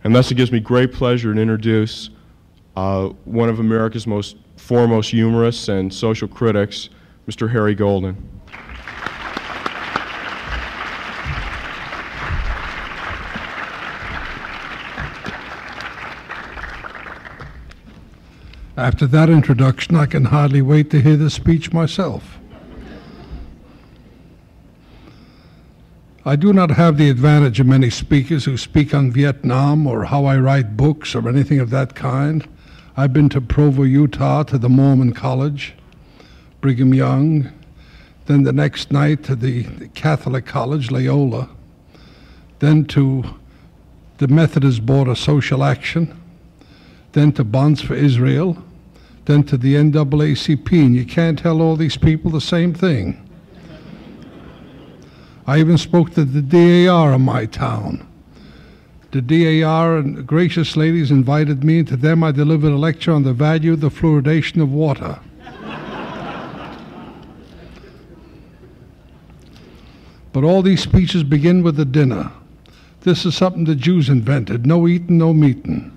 And thus it gives me great pleasure to introduce one of America's foremost humorists and social critics, Mr. Harry Golden. After that introduction, I can hardly wait to hear the speech myself. I do not have the advantage of many speakers who speak on Vietnam or how I write books or anything of that kind. I've been to Provo, Utah, to the Mormon College, Brigham Young, then the next night to the Catholic College, Loyola, then to the Methodist Board of Social Action, then to Bonds for Israel, then to the NAACP, and you can't tell all these people the same thing. I even spoke to the DAR in my town. The DAR and gracious ladies invited me, and to them I delivered a lecture on the value of the fluoridation of water. But all these speeches begin with a dinner. This is something the Jews invented: no eating, no meeting.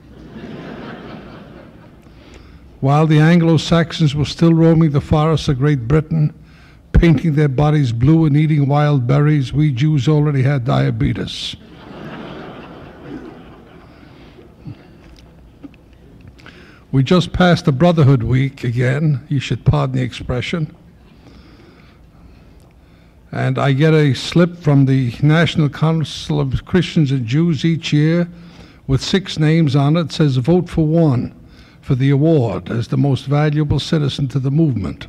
While the Anglo-Saxons were still roaming the forests of Great Britain, painting their bodies blue and eating wild berries, we Jews already had diabetes. We just passed the Brotherhood Week again, you should pardon the expression. And I get a slip from the National Council of Christians and Jews each year with 6 names on it. It says, vote for one for the award as the most valuable citizen to the movement.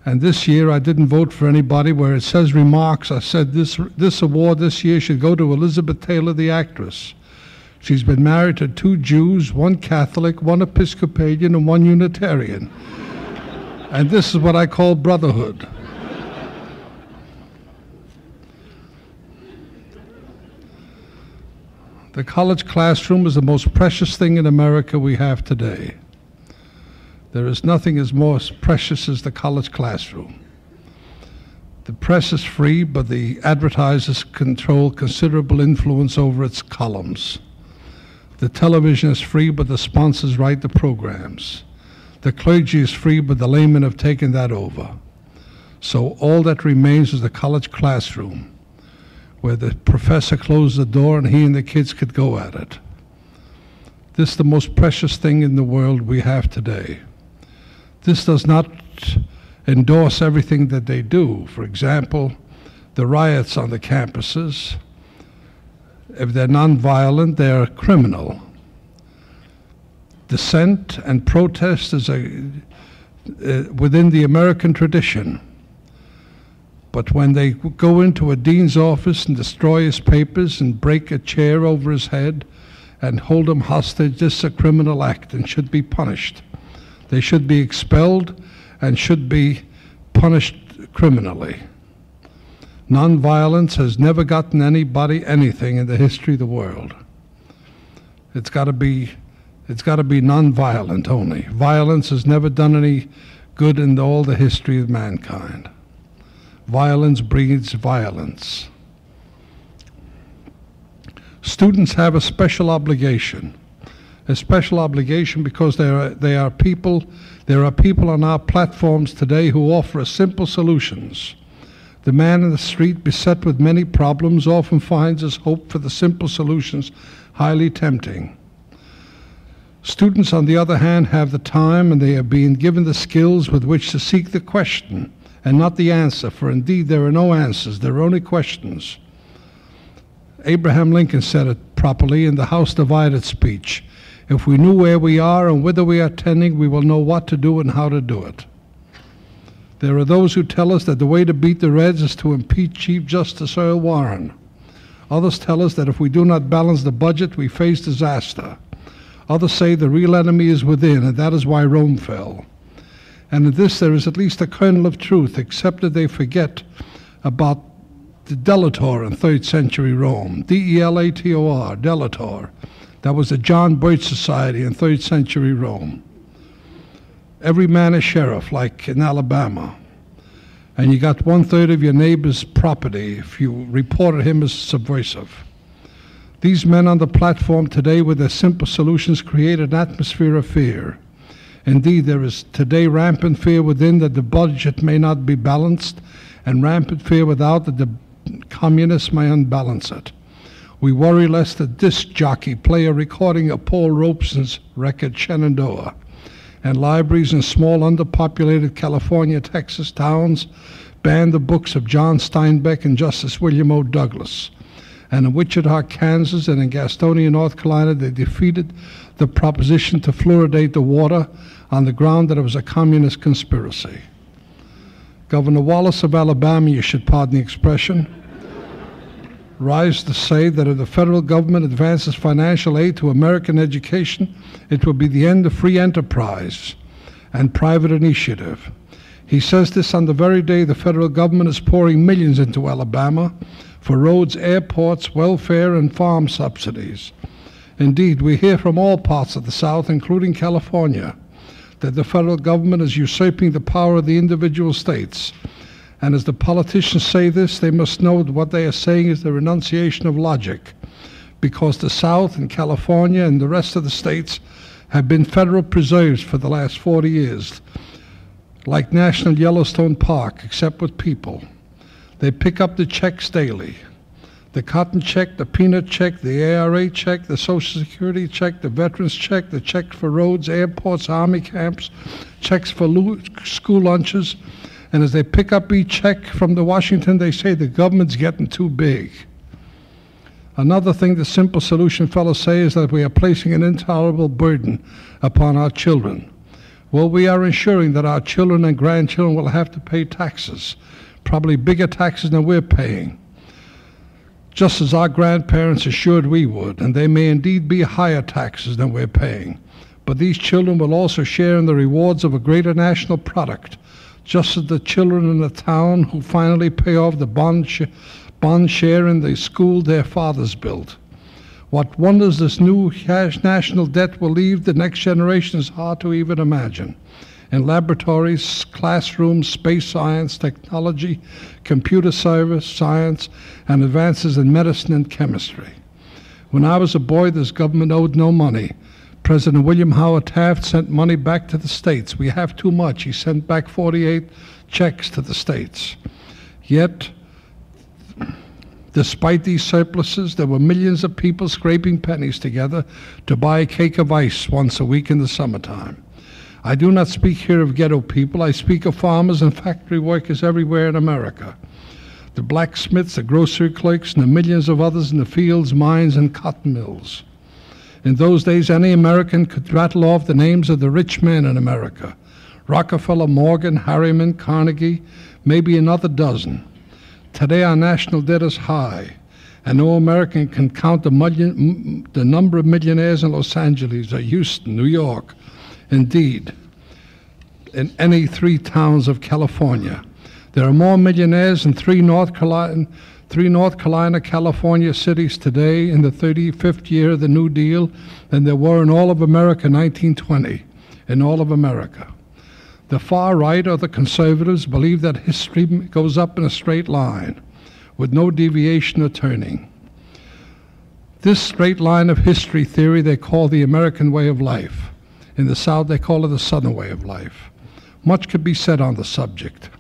And this year I didn't vote for anybody. Where it says remarks, I said this award this year should go to Elizabeth Taylor, the actress. She's been married to 2 Jews, 1 Catholic, 1 Episcopalian, and 1 Unitarian. And this is what I call brotherhood. The college classroom is the most precious thing in America we have today. There is nothing as more precious as the college classroom. The press is free, but the advertisers control considerable influence over its columns. The television is free, but the sponsors write the programs. The clergy is free, but the laymen have taken that over. So all that remains is the college classroom, where the professor closed the door and he and the kids could go at it. This is the most precious thing in the world we have today. This does not endorse everything that they do. For example, the riots on the campuses, if they're nonviolent, they're criminal. Dissent and protest is within the American tradition. But when they go into a dean's office and destroy his papers and break a chair over his head and hold him hostage, this is a criminal act and should be punished. They should be expelled and should be punished criminally. Nonviolence has never gotten anybody anything in the history of the world. It's got to be nonviolent only. Violence has never done any good in all the history of mankind. Violence breeds violence. Students have a special obligation because there are people on our platforms today who offer us simple solutions. The man in the street beset with many problems often finds his hope for the simple solutions highly tempting. Students, on the other hand, have the time, and they are being given the skills with which to seek the question and not the answer, for indeed there are no answers, there are only questions. Abraham Lincoln said it properly in the House Divided speech: if we knew where we are and whither we are tending, we will know what to do and how to do it. There are those who tell us that the way to beat the Reds is to impeach Chief Justice Earl Warren. Others tell us that if we do not balance the budget, we face disaster. Others say the real enemy is within, and that is why Rome fell. And in this there is at least a kernel of truth, except that they forget about the delator in 3rd century Rome. D-E-L-A-T-O-R, delator. That was the John Birch Society in 3rd century Rome. Every man is sheriff, like in Alabama. And you got 1/3 of your neighbor's property if you reported him as subversive. These men on the platform today with their simple solutions create an atmosphere of fear. Indeed, there is today rampant fear within that the budget may not be balanced, and rampant fear without that the communists may unbalance it. We worry lest a disc jockey play a recording of Paul Robeson's record Shenandoah, and libraries in small underpopulated California, Texas towns ban the books of John Steinbeck and Justice William O. Douglas. And in Wichita, Kansas, and in Gastonia, North Carolina, they defeated the proposition to fluoridate the water on the ground that it was a communist conspiracy. Governor Wallace of Alabama, you should pardon the expression, rise to say that if the federal government advances financial aid to American education, it will be the end of free enterprise and private initiative. He says this on the very day the federal government is pouring millions into Alabama for roads, airports, welfare, and farm subsidies. Indeed, we hear from all parts of the South, including California, that the federal government is usurping the power of the individual states. And as the politicians say this, they must know that what they are saying is the renunciation of logic, because the South and California and the rest of the states have been federal preserves for the last 40 years, like National Yellowstone Park, except with people. They pick up the checks daily. The cotton check, the peanut check, the ARA check, the Social Security check, the veterans check, the check for roads, airports, army camps, checks for school lunches. And as they pick up each check from the Washington, they say the government's getting too big. Another thing the simple solution fellows say is that we are placing an intolerable burden upon our children. Well, we are ensuring that our children and grandchildren will have to pay taxes, probably bigger taxes than we're paying, just as our grandparents assured we would, and they may indeed be higher taxes than we're paying. But these children will also share in the rewards of a greater national product, just as the children in the town who finally pay off the bond share in the school their fathers built. What wonders this new national debt will leave the next generation is hard to even imagine. In laboratories, classrooms, space science, technology, computer science, and advances in medicine and chemistry. When I was a boy, this government owed no money. President William Howard Taft sent money back to the states. We have too much. He sent back 48 checks to the states. Yet, despite these surpluses, there were millions of people scraping pennies together to buy a cake of ice once a week in the summertime. I do not speak here of ghetto people. I speak of farmers and factory workers everywhere in America. The blacksmiths, the grocery clerks, and the millions of others in the fields, mines, and cotton mills. In those days, any American could rattle off the names of the rich men in America: Rockefeller, Morgan, Harriman, Carnegie, maybe another dozen. Today, our national debt is high, and no American can count the number of millionaires in Los Angeles or Houston, New York. Indeed, in any 3 towns of California. There are more millionaires in three North Carolina, California cities today in the 35th year of the New Deal than there were in all of America in 1920, in all of America. The far right or the conservatives believe that history goes up in a straight line with no deviation or turning. This straight line of history theory they call the American way of life. In the South, they call it the Southern way of life. Much could be said on the subject.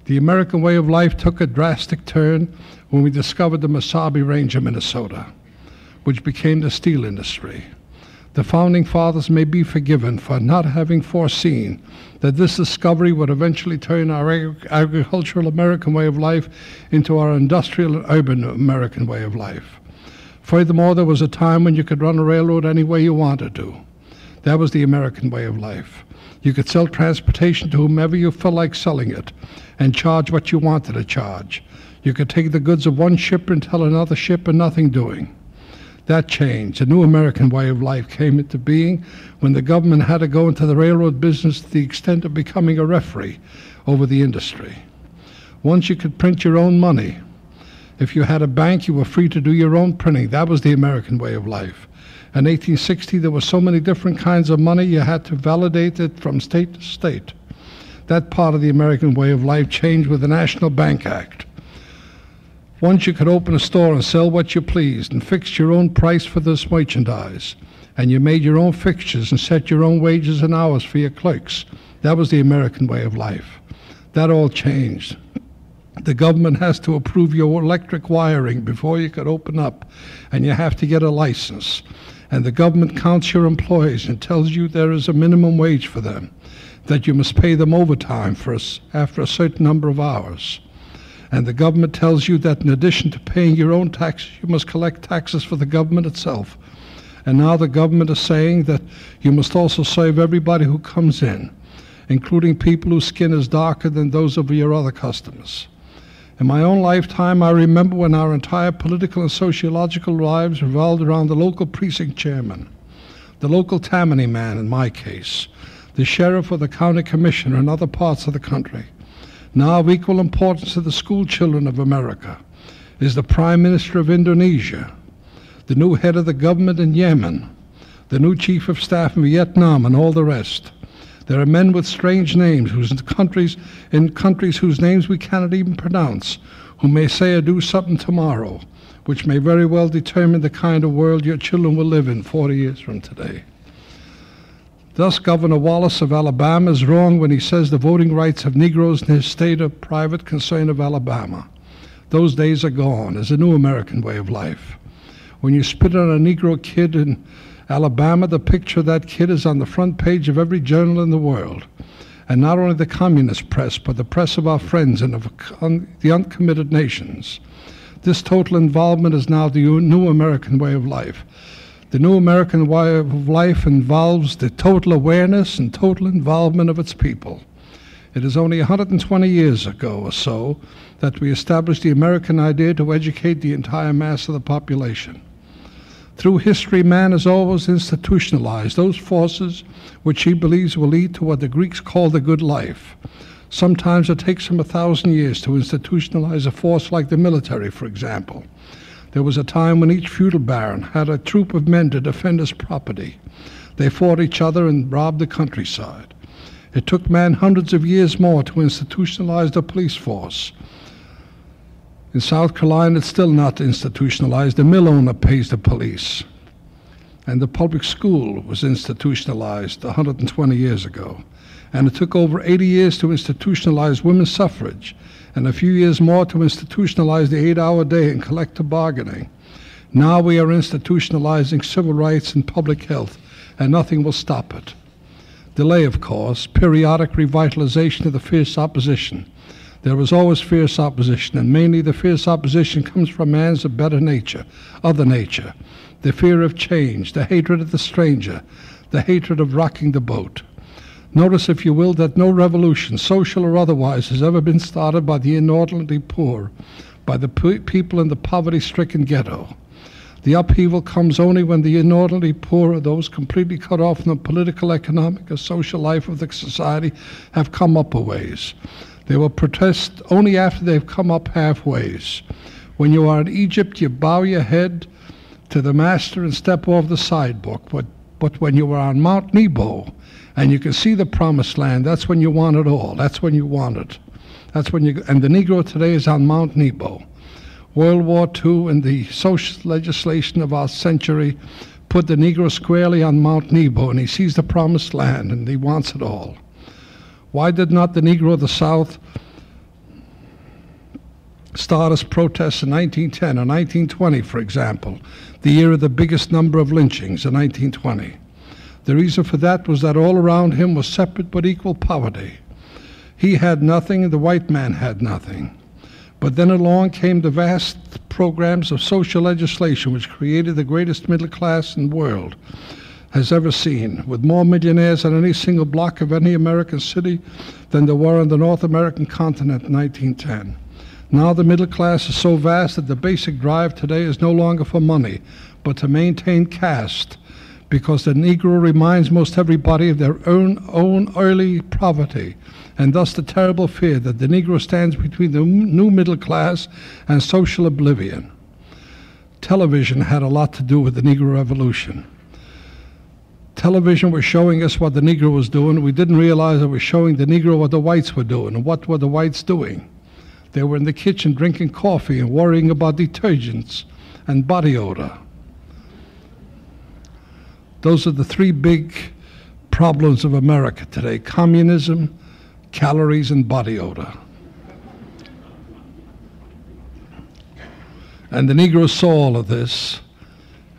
The American way of life took a drastic turn when we discovered the Mesabi Range of Minnesota, which became the steel industry. The Founding Fathers may be forgiven for not having foreseen that this discovery would eventually turn our agricultural American way of life into our industrial and urban American way of life. Furthermore, there was a time when you could run a railroad any way you wanted to. That was the American way of life. You could sell transportation to whomever you felt like selling it and charge what you wanted to charge. You could take the goods of one shipper and tell another shipper nothing doing. That changed. A new American way of life came into being when the government had to go into the railroad business to the extent of becoming a referee over the industry. Once you could print your own money. If you had a bank, you were free to do your own printing. That was the American way of life. In 1860, there were so many different kinds of money, you had to validate it from state to state. That part of the American way of life changed with the National Bank Act. Once you could open a store and sell what you pleased and fix your own price for this merchandise, and you made your own fixtures and set your own wages and hours for your clerks. That was the American way of life. That all changed. The government has to approve your electric wiring before you could open up, and you have to get a license. And the government counts your employees and tells you there is a minimum wage for them, that you must pay them overtime after a certain number of hours. And the government tells you that in addition to paying your own taxes, you must collect taxes for the government itself. And now the government is saying that you must also serve everybody who comes in, including people whose skin is darker than those of your other customers. In my own lifetime, I remember when our entire political and sociological lives revolved around the local precinct chairman, the local Tammany man in my case, the sheriff or the county commissioner in other parts of the country. Now of equal importance to the school children of America is the Prime Minister of Indonesia, the new head of the government in Yemen, the new chief of staff in Vietnam, and all the rest. There are men with strange names in countries whose names we cannot even pronounce, who may say or do something tomorrow, which may very well determine the kind of world your children will live in 40 years from today. Thus, Governor Wallace of Alabama is wrong when he says the voting rights of Negroes in his state are private concern of Alabama. Those days are gone. There's a new American way of life. When you spit on a Negro kid in Alabama, the picture of that kid is on the front page of every journal in the world. And not only the communist press, but the press of our friends and of the uncommitted nations. This total involvement is now the new American way of life. The new American way of life involves the total awareness and total involvement of its people. It is only 120 years ago or so that we established the American idea to educate the entire mass of the population. Through history, man has always institutionalized those forces which he believes will lead to what the Greeks call the good life. Sometimes it takes him 1,000 years to institutionalize a force like the military, for example. There was a time when each feudal baron had a troop of men to defend his property. They fought each other and robbed the countryside. It took man hundreds of years more to institutionalize the police force. In South Carolina, it's still not institutionalized. The mill owner pays the police. And the public school was institutionalized 120 years ago. And it took over 80 years to institutionalize women's suffrage, and a few years more to institutionalize the 8-hour day and collective bargaining. Now we are institutionalizing civil rights and public health, and nothing will stop it. Delay, of course, periodic revitalization of the fierce opposition. There was always fierce opposition, and mainly the fierce opposition comes from man's better nature, other nature, the fear of change, the hatred of the stranger, the hatred of rocking the boat. Notice, if you will, that no revolution, social or otherwise, has ever been started by the inordinately poor, by the people in the poverty-stricken ghetto. The upheaval comes only when the inordinately poor, or those completely cut off from the political, economic, or social life of the society, have come up a ways. They will protest only after they've come up halfways. When you are in Egypt, you bow your head to the master and step off the sidewalk. But when you are on Mount Nebo and you can see the promised land, that's when you want it all. That's when you want it. That's when you. And the Negro today is on Mount Nebo. World War II and the social legislation of our century put the Negro squarely on Mount Nebo, and he sees the promised land and he wants it all. Why did not the Negro of the South start his protests in 1910 or 1920, for example, the year of the biggest number of lynchings in 1920? The reason for that was that all around him was separate but equal poverty. He had nothing and the white man had nothing. But then along came the vast programs of social legislation which created the greatest middle class in the world has ever seen, with more millionaires on any single block of any American city than there were on the North American continent in 1910. Now the middle class is so vast that the basic drive today is no longer for money, but to maintain caste, because the Negro reminds most everybody of their own early poverty, and thus the terrible fear that the Negro stands between the new middle class and social oblivion. Television had a lot to do with the Negro Revolution. Television was showing us what the Negro was doing. We didn't realize it was showing the Negro what the whites were doing. And what were the whites doing? They were in the kitchen drinking coffee and worrying about detergents and body odor. Those are the three big problems of America today: communism, calories, and body odor. And the Negro saw all of this,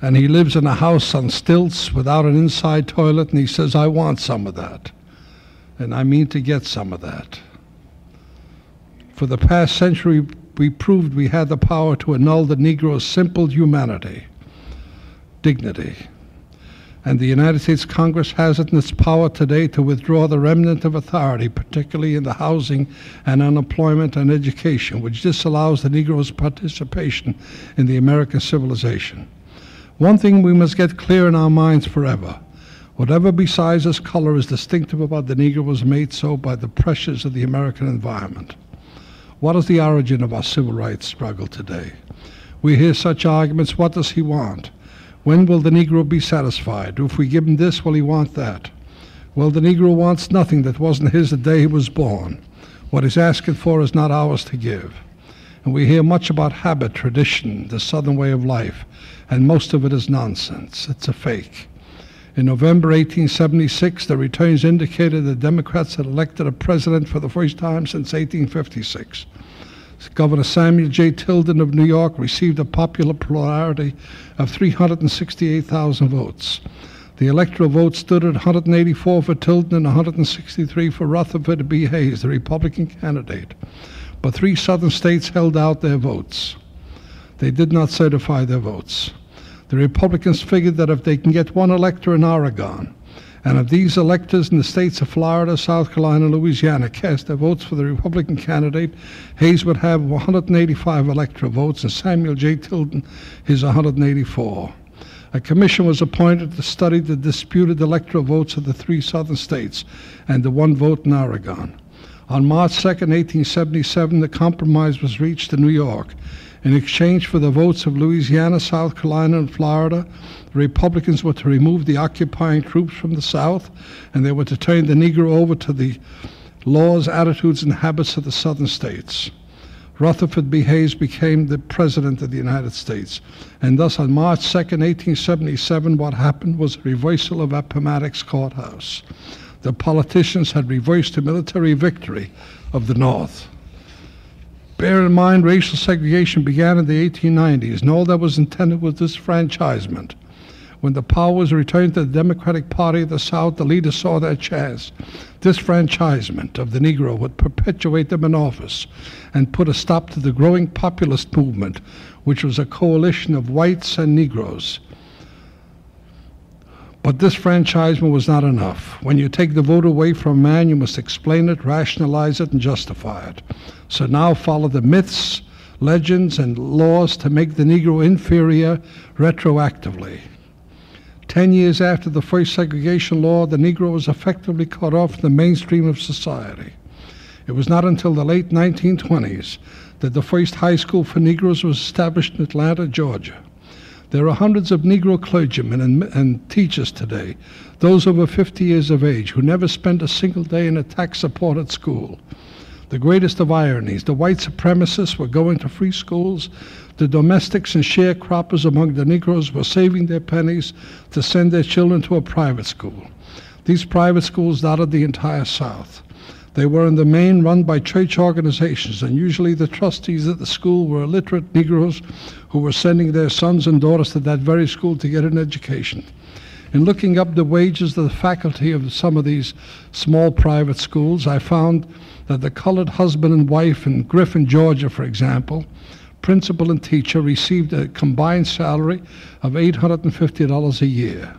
and he lives in a house on stilts without an inside toilet, and he says, I want some of that, and I mean to get some of that. For the past century, we proved we had the power to annul the Negro's simple humanity, dignity. And the United States Congress has it in its power today to withdraw the remnant of authority, particularly in the housing and unemployment and education, which disallows the Negro's participation in the American civilization. One thing we must get clear in our minds forever: whatever besides his color is distinctive about the Negro was made so by the pressures of the American environment. What is the origin of our civil rights struggle today? We hear such arguments: what does he want? When will the Negro be satisfied? If we give him this, will he want that? Well, the Negro wants nothing that wasn't his the day he was born. What he's asking for is not ours to give. And we hear much about habit, tradition, the Southern way of life, and most of it is nonsense. It's a fake. In November 1876, the returns indicated the Democrats had elected a president for the first time since 1856. Governor Samuel J. Tilden of New York received a popular plurality of 368,000 votes. The electoral vote stood at 184 for Tilden and 163 for Rutherford B. Hayes, the Republican candidate. But 3 southern states held out their votes. They did not certify their votes. The Republicans figured that if they can get 1 elector in Oregon, and if these electors in the states of Florida, South Carolina, and Louisiana cast their votes for the Republican candidate, Hayes would have 185 electoral votes and Samuel J. Tilden his 184. A commission was appointed to study the disputed electoral votes of the 3 southern states and the 1 vote in Oregon. On March 2, 1877, the compromise was reached in New York. In exchange for the votes of Louisiana, South Carolina, and Florida, the Republicans were to remove the occupying troops from the South, and they were to turn the Negro over to the laws, attitudes, and habits of the southern states. Rutherford B. Hayes became the President of the United States, and thus on March 2, 1877, what happened was a reversal of Appomattox Courthouse. The politicians had reversed the military victory of the North. Bear in mind, racial segregation began in the 1890s, and all that was intended was disfranchisement. When the power was returned to the Democratic Party of the South, the leaders saw their chance. Disfranchisement of the Negro would perpetuate them in office and put a stop to the growing populist movement, which was a coalition of whites and Negroes. But disfranchisement was not enough. When you take the vote away from a man, you must explain it, rationalize it, and justify it. So now follow the myths, legends, and laws to make the Negro inferior retroactively. 10 years after the first segregation law, the Negro was effectively cut off from the mainstream of society. It was not until the late 1920s that the first high school for Negroes was established in Atlanta, Georgia. There are hundreds of Negro clergymen and teachers today, those over 50 years of age, who never spent a single day in a tax-supported school. The greatest of ironies, the white supremacists were going to free schools. The domestics and sharecroppers among the Negroes were saving their pennies to send their children to a private school. These private schools dotted the entire South. They were in the main run by church organizations, and usually the trustees at the school were illiterate Negroes who were sending their sons and daughters to that very school to get an education. In looking up the wages of the faculty of some of these small private schools, I found that the colored husband and wife in Griffin, Georgia, for example, principal and teacher, received a combined salary of $850 a year.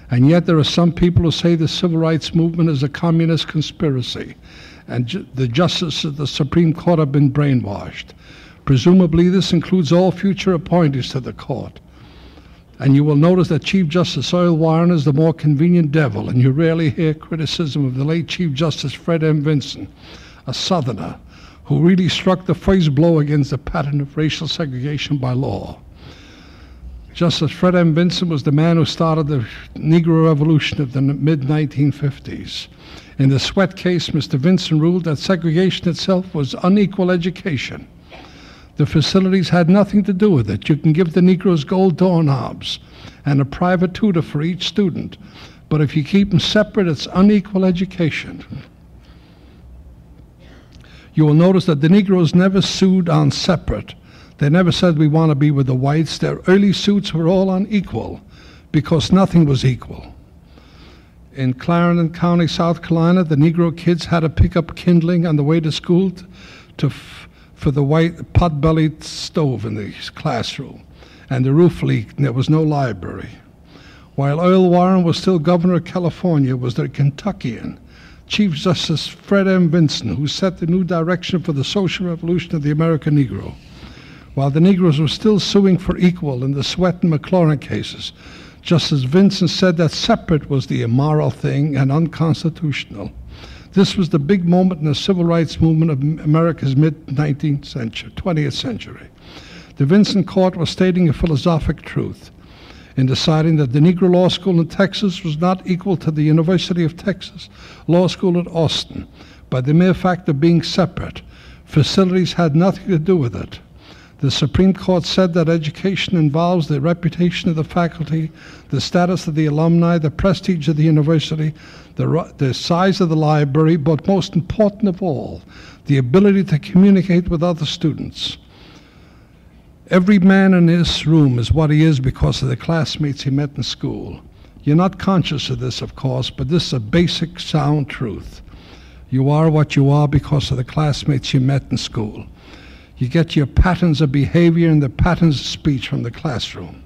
And yet there are some people who say the civil rights movement is a communist conspiracy, and the justices of the Supreme Court have been brainwashed. Presumably this includes all future appointees to the court. And you will notice that Chief Justice Earl Warren is the more convenient devil, and you rarely hear criticism of the late Chief Justice Fred M. Vinson, a Southerner, who really struck the first blow against the pattern of racial segregation by law. Just as Fred M. Vinson was the man who started the Negro Revolution of the mid-1950s. In the Sweat case, Mr. Vinson ruled that segregation itself was unequal education. The facilities had nothing to do with it. You can give the Negroes gold doorknobs and a private tutor for each student, but if you keep them separate, it's unequal education. You will notice that the Negroes never sued on separate. They never said we want to be with the whites. Their early suits were all on equal because nothing was equal. In Clarendon County, South Carolina, the Negro kids had to pick up kindling on the way to school for the white pot-bellied stove in the classroom, and the roof leaked and there was no library. While Earl Warren was still governor of California, was the Kentuckian Chief Justice Fred M. Vinson who set the new direction for the social revolution of the American Negro. While the Negroes were still suing for equal in the Sweat and McLaurin cases, Justice Vinson said that separate was the immoral thing and unconstitutional. This was the big moment in the civil rights movement of America's mid-19th century, 20th century. The Vinson court was stating a philosophic truth in deciding that the Negro Law School in Texas was not equal to the University of Texas Law School at Austin by the mere fact of being separate. Facilities had nothing to do with it. The Supreme Court said that education involves the reputation of the faculty, the status of the alumni, the prestige of the university, the size of the library, but most important of all, the ability to communicate with other students. Every man in this room is what he is because of the classmates he met in school. You're not conscious of this, of course, but this is a basic, sound truth. You are what you are because of the classmates you met in school. You get your patterns of behavior and the patterns of speech from the classroom.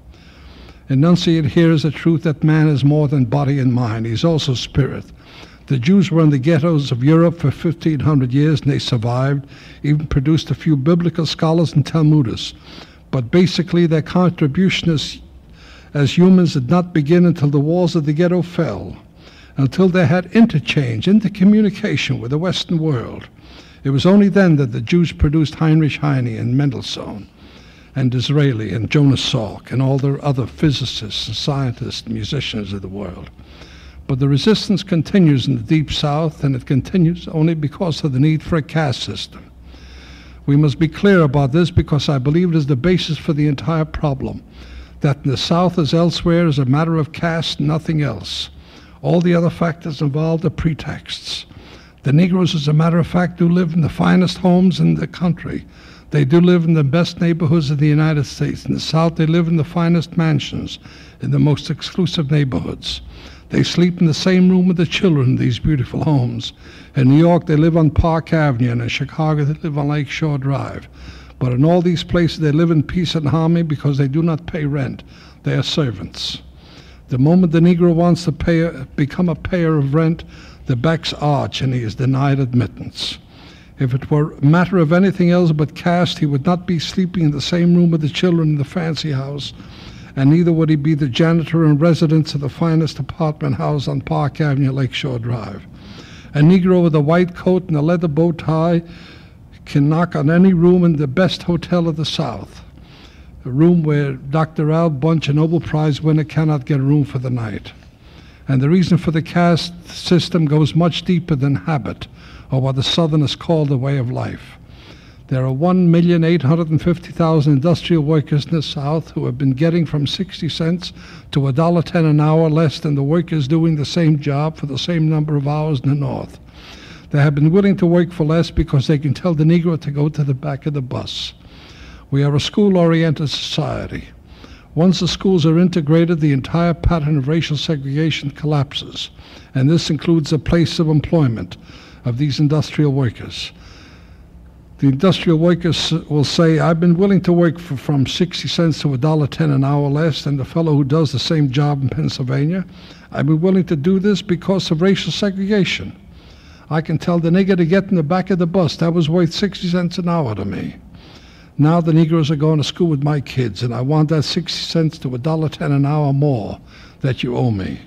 Enunciate here is the truth that man is more than body and mind. He's also spirit. The Jews were in the ghettos of Europe for 1,500 years, and they survived, even produced a few biblical scholars and Talmudists. But basically, their contribution as humans did not begin until the walls of the ghetto fell, until they had intercommunication with the Western world. It was only then that the Jews produced Heinrich Heine and Mendelssohn and Disraeli and Jonas Salk and all their other physicists and scientists and musicians of the world. But the resistance continues in the Deep South, and it continues only because of the need for a caste system. We must be clear about this because I believe it is the basis for the entire problem, that in the South as elsewhere is a matter of caste, nothing else. All the other factors involved are pretexts. The Negroes, as a matter of fact, do live in the finest homes in the country. They do live in the best neighborhoods of the United States. In the South, they live in the finest mansions, in the most exclusive neighborhoods. They sleep in the same room with the children in these beautiful homes. In New York, they live on Park Avenue, and in Chicago, they live on Lakeshore Drive. But in all these places, they live in peace and harmony because they do not pay rent. They are servants. The moment the Negro wants to become a payer of rent, the backs arch and he is denied admittance. If it were a matter of anything else but caste, he would not be sleeping in the same room with the children in the fancy house, and neither would he be the janitor and residence of the finest apartment house on Park Avenue, Lakeshore Drive. A Negro with a white coat and a leather bow tie can knock on any room in the best hotel of the South, a room where Dr. Al Bunch, a Nobel Prize winner, cannot get a room for the night. And the reason for the caste system goes much deeper than habit, or what the Southerners call the way of life. There are 1,850,000 industrial workers in the South who have been getting from 60 cents to $1.10 an hour less than the workers doing the same job for the same number of hours in the North. They have been willing to work for less because they can tell the Negro to go to the back of the bus. We are a school-oriented society. Once the schools are integrated, the entire pattern of racial segregation collapses, and this includes the place of employment of these industrial workers. The industrial workers will say, I've been willing to work from 60 cents to $1.10 an hour less than the fellow who does the same job in Pennsylvania. I've been willing to do this because of racial segregation. I can tell the nigger to get in the back of the bus. That was worth 60 cents an hour to me. Now the Negroes are going to school with my kids, and I want that 60 cents to $1.10 an hour more that you owe me.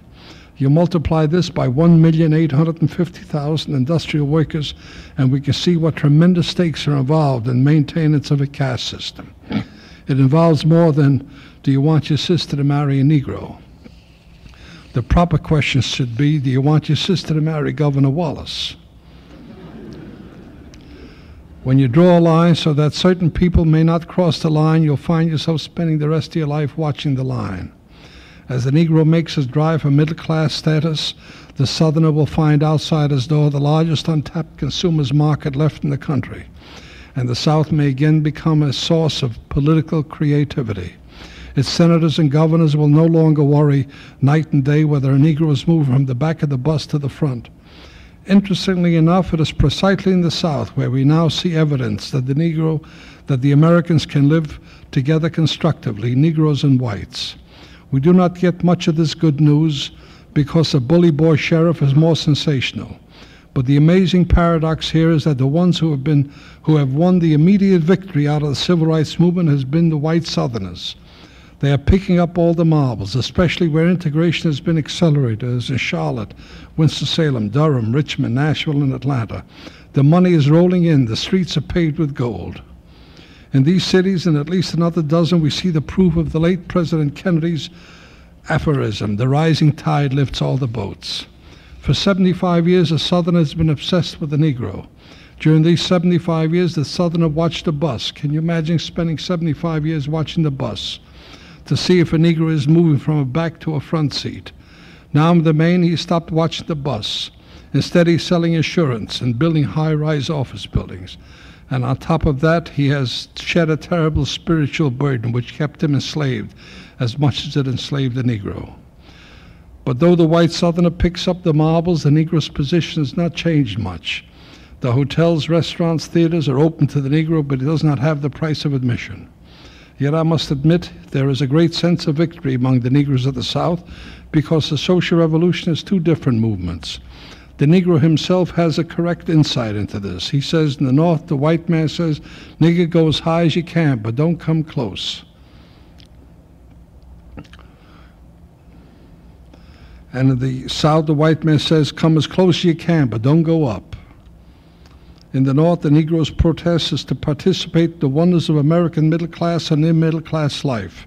You multiply this by 1,850,000 industrial workers, and we can see what tremendous stakes are involved in maintenance of a caste system. It involves more than, do you want your sister to marry a Negro? The proper question should be, do you want your sister to marry Governor Wallace? When you draw a line so that certain people may not cross the line, you'll find yourself spending the rest of your life watching the line. As the Negro makes his drive for middle-class status, the Southerner will find outside his door the largest untapped consumers market left in the country, and the South may again become a source of political creativity. Its senators and governors will no longer worry night and day whether a Negro is moving from the back of the bus to the front. Interestingly enough, it is precisely in the South where we now see evidence that the Americans can live together constructively, Negroes and whites. We do not get much of this good news because the bully boy sheriff is more sensational. But the amazing paradox here is that the ones who have won the immediate victory out of the civil rights movement has been the white Southerners. They are picking up all the marbles, especially where integration has been accelerated, as in Charlotte, Winston-Salem, Durham, Richmond, Nashville, and Atlanta. The money is rolling in. The streets are paved with gold. In these cities and at least another dozen, we see the proof of the late President Kennedy's aphorism, the rising tide lifts all the boats. For 75 years, the Southerner has been obsessed with the Negro. During these 75 years, the Southerner watched the bus. Can you imagine spending 75 years watching the bus to see if a Negro is moving from a back to a front seat? Now in the main, he stopped watching the bus. Instead, he's selling insurance and building high-rise office buildings. And on top of that, he has shed a terrible spiritual burden which kept him enslaved as much as it enslaved the Negro. But though the white Southerner picks up the marbles, the Negro's position has not changed much. The hotels, restaurants, theaters are open to the Negro, but he does not have the price of admission. Yet I must admit there is a great sense of victory among the Negroes of the South because the social revolution is two different movements. The Negro himself has a correct insight into this. He says in the North, the white man says, "Nigger, go as high as you can, but don't come close." And in the South, the white man says, "Come as close as you can, but don't go up." In the North, the Negro's protest is to participate in the wonders of American middle class and middle class life.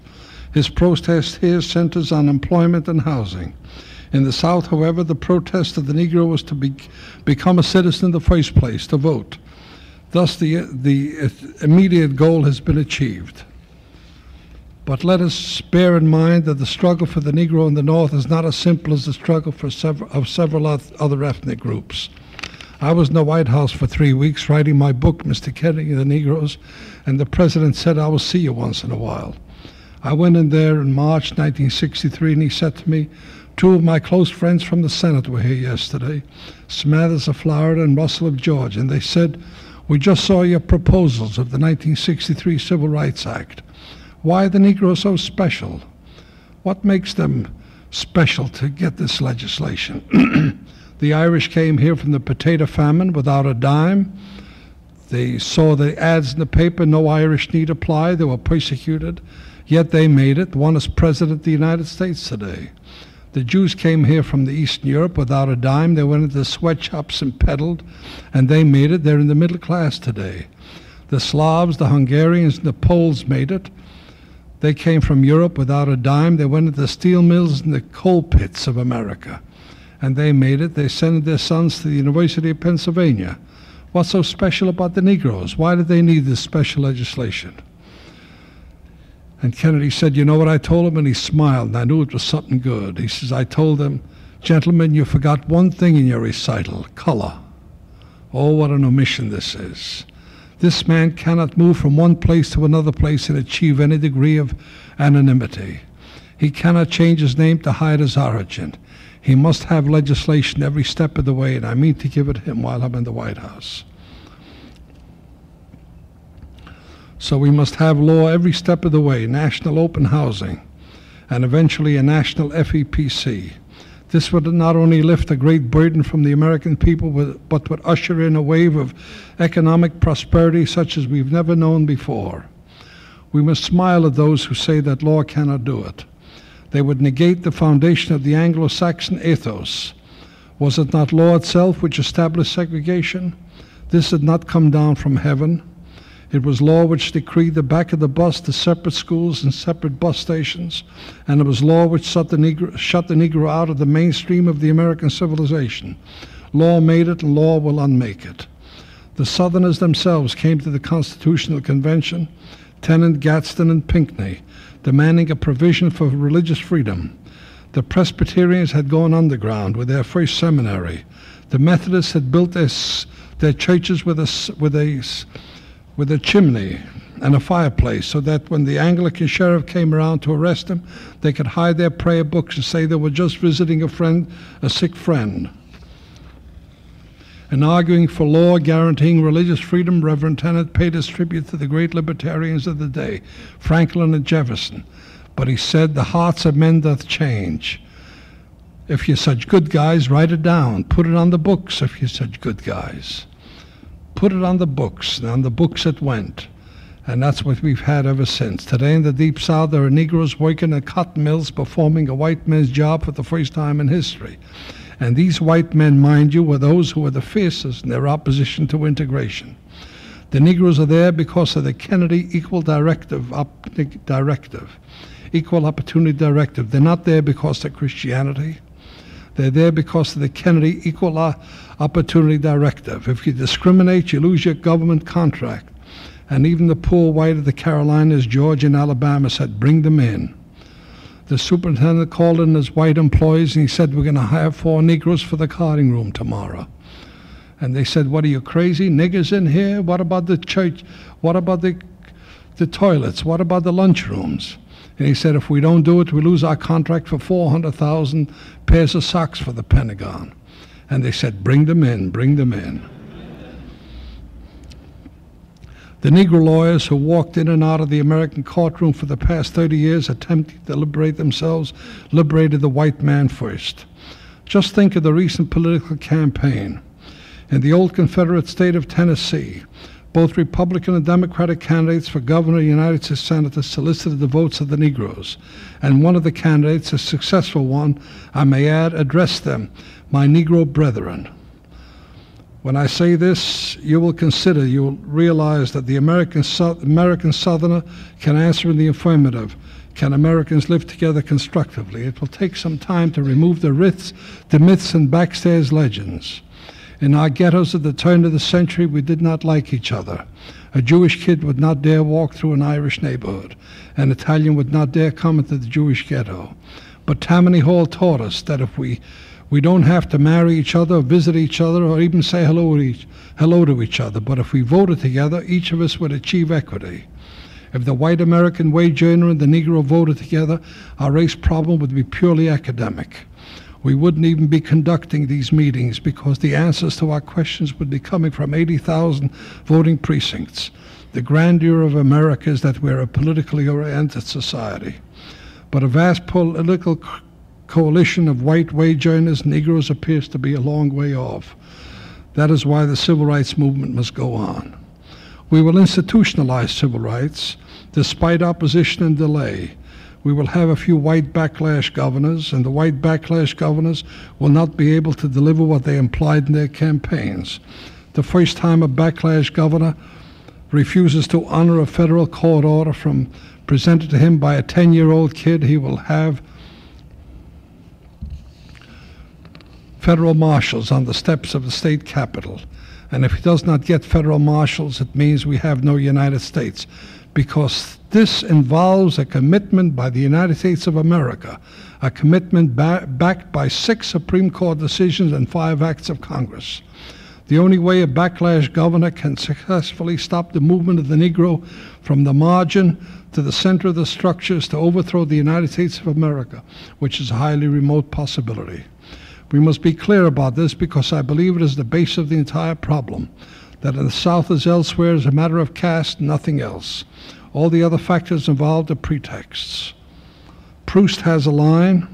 His protest here centers on employment and housing. In the South, however, the protest of the Negro was to become a citizen in the first place, to vote. Thus, the immediate goal has been achieved. But let us bear in mind that the struggle for the Negro in the North is not as simple as the struggle for several other ethnic groups. I was in the White House for 3 weeks writing my book, Mr. Kennedy and the Negroes, and the President said, "I will see you once in a while." I went in there in March 1963, and he said to me, "Two of my close friends from the Senate were here yesterday, Smathers of Florida and Russell of Georgia, and they said, 'We just saw your proposals of the 1963 Civil Rights Act. Why are the Negroes so special? What makes them special to get this legislation?'" The Irish came here from the potato famine without a dime. They saw the ads in the paper, no Irish need apply. They were persecuted, yet they made it. One is President of the United States today. The Jews came here from the Eastern Europe without a dime. They went into sweatshops and peddled, and they made it. They're in the middle class today. The Slavs, the Hungarians, and the Poles made it. They came from Europe without a dime. They went into the steel mills and the coal pits of America, and they made it. They sent their sons to the University of Pennsylvania. What's so special about the Negroes? Why did they need this special legislation? And Kennedy said, "You know what I told him?" And he smiled, and I knew it was something good. He says, "I told them, gentlemen, you forgot one thing in your recital, color. Oh, what an omission this is. This man cannot move from one place to another place and achieve any degree of anonymity. He cannot change his name to hide his origin. He must have legislation every step of the way, and I mean to give it to him while I'm in the White House. So we must have law every step of the way, national open housing, and eventually a national FEPC. This would not only lift a great burden from the American people, but would usher in a wave of economic prosperity such as we've never known before. We must smile at those who say that law cannot do it. They would negate the foundation of the Anglo-Saxon ethos. Was it not law itself which established segregation? This did not come down from heaven. It was law which decreed the back of the bus to separate schools and separate bus stations, and it was law which shut the Negro out of the mainstream of the American civilization. Law made it, and law will unmake it. The Southerners themselves came to the Constitutional Convention, Tennant, Gadsden, and Pinckney, demanding a provision for religious freedom. The Presbyterians had gone underground with their first seminary. The Methodists had built their churches with a chimney and a fireplace, so that when the Anglican sheriff came around to arrest them, they could hide their prayer books and say they were just visiting a sick friend. In arguing for law guaranteeing religious freedom, Reverend Tennant paid his tribute to the great libertarians of the day, Franklin and Jefferson. But he said, "The hearts of men doth change. If you're such good guys, write it down. Put it on the books if you're such good guys." Put it on the books, and on the books it went. And that's what we've had ever since. Today in the Deep South, there are Negroes working at cotton mills performing a white man's job for the first time in history. And these white men, mind you, were those who were the fiercest in their opposition to integration. The Negroes are there because of the Kennedy Equal Equal Opportunity Directive. They're not there because of Christianity. They're there because of the Kennedy Equal Opportunity Directive. If you discriminate, you lose your government contract. And even the poor white of the Carolinas, Georgia, and Alabama said, "Bring them in." The superintendent called in his white employees and he said, "We're going to hire 4 Negroes for the carding room tomorrow." And they said, "What, are you crazy? Niggers in here? What about the church? What about the toilets? What about the lunchrooms?" And he said, "If we don't do it, we lose our contract for 400,000 pairs of socks for the Pentagon." And they said, "Bring them in, bring them in." The Negro lawyers who walked in and out of the American courtroom for the past 30 years attempting to liberate themselves liberated the white man first. Just think of the recent political campaign. In the old Confederate state of Tennessee, both Republican and Democratic candidates for governor and United States Senator solicited the votes of the Negroes. And one of the candidates, a successful one, I may add, addressed them, "My Negro brethren." When I say this, you will realize that the American Southerner can answer in the affirmative. Can Americans live together constructively? It will take some time to remove the myths and backstairs legends. In our ghettos at the turn of the century, we did not like each other. A Jewish kid would not dare walk through an Irish neighborhood. An Italian would not dare come into the Jewish ghetto. But Tammany Hall taught us that if we don't have to marry each other, or visit each other, or even say hello to each other. But if we voted together, each of us would achieve equity. If the white American wage earner and the Negro voted together, our race problem would be purely academic. We wouldn't even be conducting these meetings because the answers to our questions would be coming from 80,000 voting precincts. The grandeur of America is that we're a politically oriented society. But a vast political coalition of white wage earners, Negroes, appears to be a long way off. That is why the civil rights movement must go on. We will institutionalize civil rights despite opposition and delay. We will have a few white backlash governors, and the white backlash governors will not be able to deliver what they implied in their campaigns. The first time a backlash governor refuses to honor a federal court order presented to him by a 10-year-old kid, he will have federal marshals on the steps of the state capitol. And if he does not get federal marshals, it means we have no United States, because this involves a commitment by the United States of America, a commitment backed by 6 Supreme Court decisions and 5 acts of Congress. The only way a backlash governor can successfully stop the movement of the Negro from the margin to the center of the structure is to overthrow the United States of America, which is a highly remote possibility. We must be clear about this because I believe it is the base of the entire problem, that in the South as elsewhere is a matter of caste, nothing else. All the other factors involved are pretexts. Proust has a line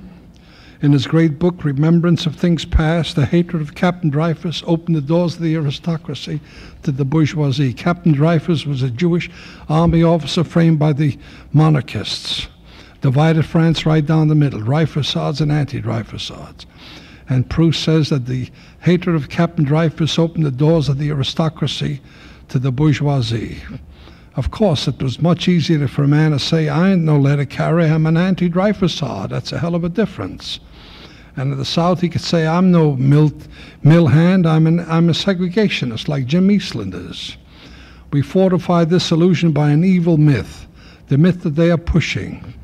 in his great book, Remembrance of Things Past. The hatred of Captain Dreyfus opened the doors of the aristocracy to the bourgeoisie. Captain Dreyfus was a Jewish army officer framed by the monarchists, divided France right down the middle, Dreyfussards and anti-Dreyfussards. And Proust says that the hatred of Captain Dreyfus opened the doors of the aristocracy to the bourgeoisie. Of course, it was much easier for a man to say, I ain't no letter carrier, I'm an anti-Dreyfusard. That's a hell of a difference. And in the South, he could say, I'm no mill hand, I'm a segregationist, like Jim Eastland is. We fortified this illusion by an evil myth, the myth that they are pushing.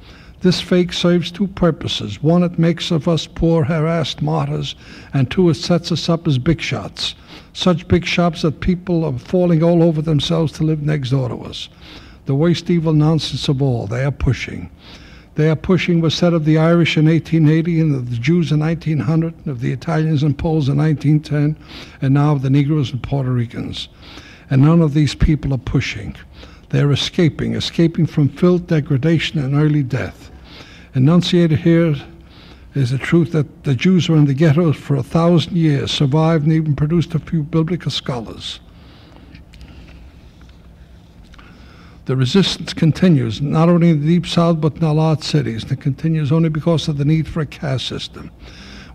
This fake serves two purposes. One, it makes of us poor, harassed martyrs, and two, it sets us up as big shots. Such big shots that people are falling all over themselves to live next door to us. The worst evil nonsense of all, they are pushing. They are pushing was said of the Irish in 1880 and of the Jews in 1900, of the Italians and Poles in 1910, and now of the Negroes and Puerto Ricans. And none of these people are pushing. They are escaping from filth, degradation, and early death. Enunciated here is the truth that the Jews were in the ghettos for 1,000 years, survived, and even produced a few biblical scholars. The resistance continues, not only in the Deep South, but in a lot of cities, and it continues only because of the need for a caste system.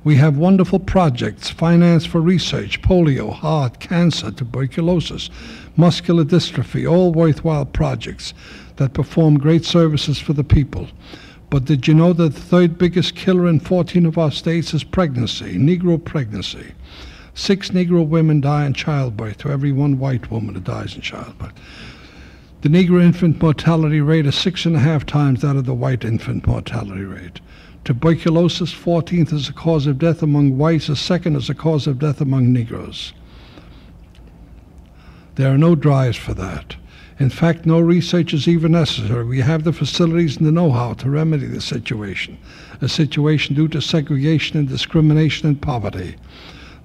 We have wonderful projects, finance for research, polio, heart, cancer, tuberculosis, muscular dystrophy, all worthwhile projects that perform great services for the people. But did you know that the third biggest killer in 14 of our states is pregnancy, Negro pregnancy? 6 Negro women die in childbirth to every 1 white woman who dies in childbirth. The Negro infant mortality rate is 6.5 times that of the white infant mortality rate. Tuberculosis, 14th as a cause of death among whites, is 2nd as a cause of death among Negroes. There are no drives for that. In fact, no research is even necessary. We have the facilities and the know-how to remedy the situation, a situation due to segregation and discrimination and poverty.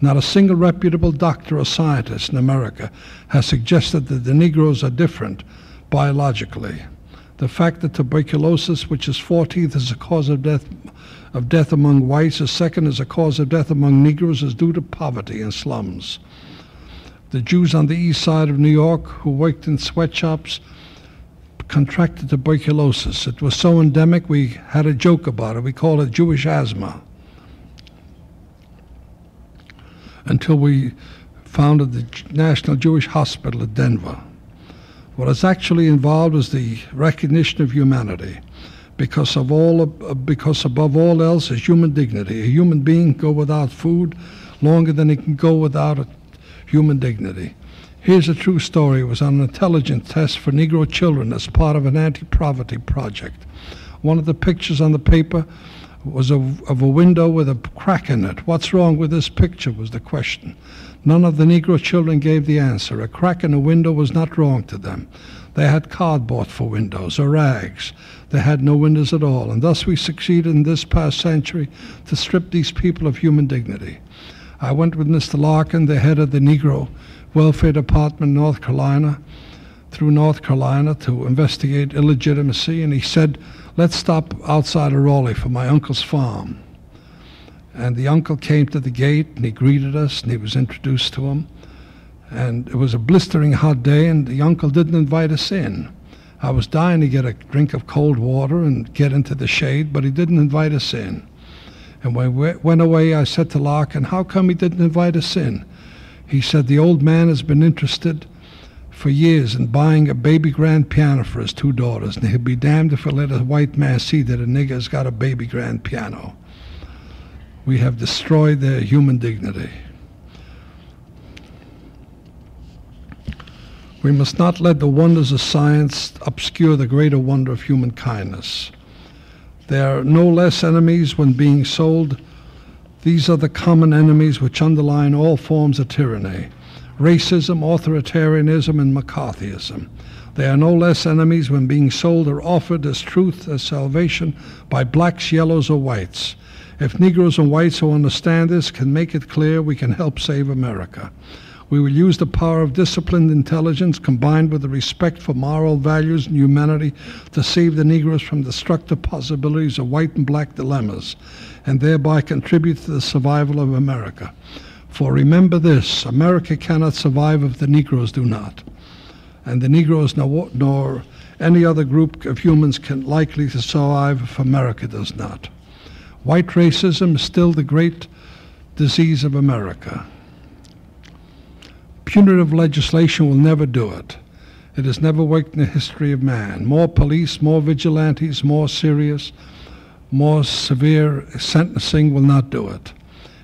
Not a single reputable doctor or scientist in America has suggested that the Negroes are different biologically. The fact that tuberculosis, which is 14th as a cause of death among whites, is 2nd as a cause of death among Negroes, is due to poverty and slums. The Jews on the east side of New York who worked in sweatshops contracted tuberculosis. It was so endemic we had a joke about it. We called it Jewish asthma. Until we founded the National Jewish Hospital at Denver. What is actually involved is the recognition of humanity, because above all else is human dignity. A human being can go without food longer than he can go without human dignity. Here's a true story. It was on an intelligence test for Negro children as part of an anti-poverty project. One of the pictures on the paper was of a window with a crack in it. What's wrong with this picture was the question. None of the Negro children gave the answer. A crack in a window was not wrong to them. They had cardboard for windows or rags. They had no windows at all. And thus we succeeded in this past century to strip these people of human dignity. I went with Mr. Larkin, the head of the Negro Welfare Department in North Carolina, through North Carolina to investigate illegitimacy, and he said, let's stop outside of Raleigh for my uncle's farm. And the uncle came to the gate, and he greeted us, and he was introduced to him. And it was a blistering hot day, and the uncle didn't invite us in. I was dying to get a drink of cold water and get into the shade, but he didn't invite us in. And when we went away, I said to Larkin, how come he didn't invite us in? He said, the old man has been interested for years in buying a baby grand piano for his 2 daughters, and he'll be damned if he'll let a white man see that a nigger's got a baby grand piano. We have destroyed their human dignity. We must not let the wonders of science obscure the greater wonder of human kindness. There are no less enemies when being sold. These are the common enemies which underline all forms of tyranny: racism, authoritarianism, and McCarthyism. They are no less enemies when being sold or offered as truth, as salvation, by blacks, yellows, or whites. If Negroes and whites who understand this can make it clear, we can help save America. We will use the power of disciplined intelligence combined with the respect for moral values and humanity to save the Negroes from destructive possibilities of white and black dilemmas, and thereby contribute to the survival of America. For remember this, America cannot survive if the Negroes do not. And the Negroes nor any other group of humans can likely to survive if America does not. White racism is still the great disease of America. Punitive legislation will never do it. It has never worked in the history of man. More police, more vigilantes, more serious, more severe sentencing will not do it.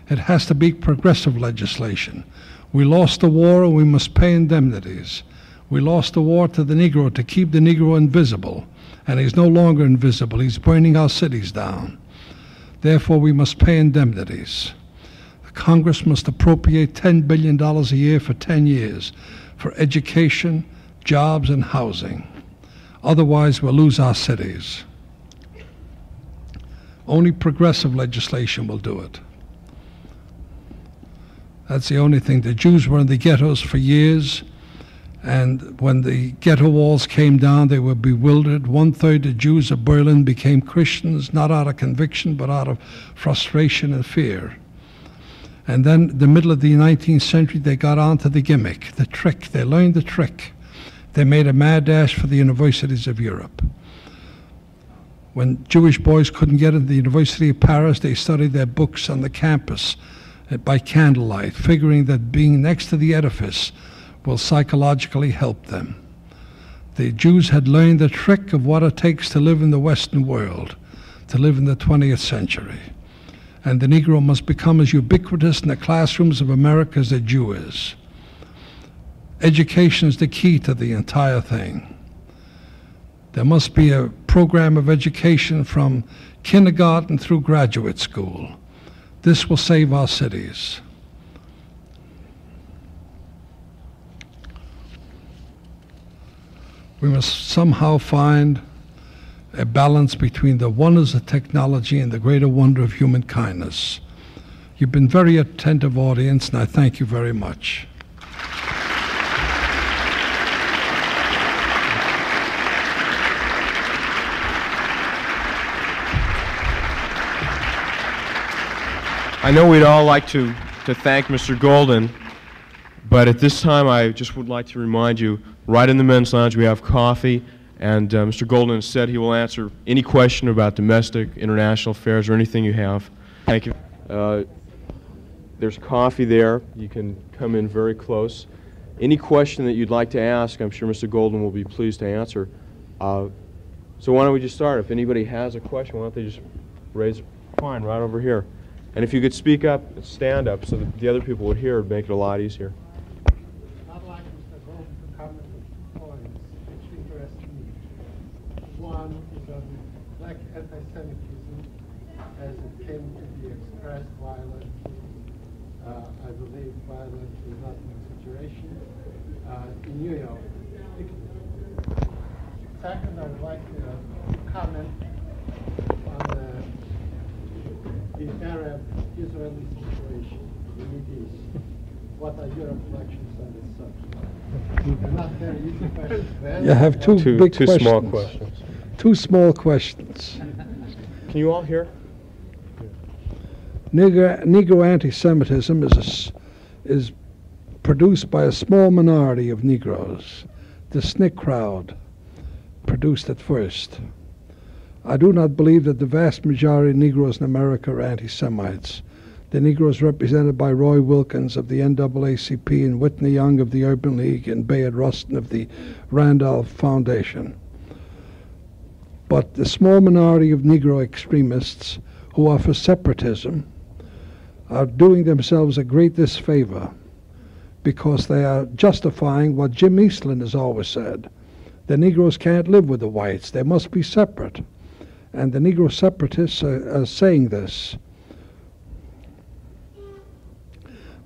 It has to be progressive legislation. We lost the war and we must pay indemnities. We lost the war to the Negro to keep the Negro invisible, and he's no longer invisible. He's burning our cities down. Therefore, we must pay indemnities. Congress must appropriate $10 billion a year for 10 years for education, jobs, and housing. Otherwise, we'll lose our cities. Only progressive legislation will do it. That's the only thing. The Jews were in the ghettos for years, and when the ghetto walls came down, they were bewildered. 1/3 of Jews of Berlin became Christians, not out of conviction, but out of frustration and fear. And then, in the middle of the 19th century, they got onto the gimmick, the trick. They learned the trick. They made a mad dash for the universities of Europe. When Jewish boys couldn't get into the University of Paris, they studied their books on the campus by candlelight, figuring that being next to the edifice will psychologically help them. The Jews had learned the trick of what it takes to live in the Western world, to live in the 20th century. And the Negro must become as ubiquitous in the classrooms of America as the Jew is. Education is the key to the entire thing. There must be a program of education from kindergarten through graduate school. This will save our cities. We must somehow find a balance between the wonders of technology and the greater wonder of human kindness. You've been very attentive audience, and I thank you very much. I know we'd all like to thank Mr. Golden, but at this time I just would like to remind you, right in the men's lounge we have coffee, and Mr. Golden has said he will answer any question about domestic, international affairs, or anything you have. Thank you. There's coffee there. You can come in very close. Any question that you'd like to ask, I'm sure Mr. Golden will be pleased to answer. So why don't we just start? If anybody has a question, why don't they just raise it? Fine, right over here. And if you could speak up, stand up, so that the other people would hear, it would make it a lot easier. I'd like Mr. Golden to comment on 2 points which interest me. One is on black anti-Semitism as it came to be expressed violently. I believe violence is not an exaggeration in New York. Second, I would like to comment on the Arab-Israeli situation in the Middle East. What are your reflections on this subject? They're not very easy questions. You have two big two questions. small questions. 2 small questions. Can you all hear? Negro anti-Semitism is produced by a small minority of Negroes. The SNCC crowd produced it first. I do not believe that the vast majority of Negroes in America are anti-Semites. The Negroes represented by Roy Wilkins of the NAACP and Whitney Young of the Urban League and Bayard Rustin of the Randolph Foundation. But the small minority of Negro extremists who are for separatism are doing themselves a great disfavor because they are justifying what Jim Eastland has always said. The Negroes can't live with the whites. They must be separate. And the Negro separatists are saying this.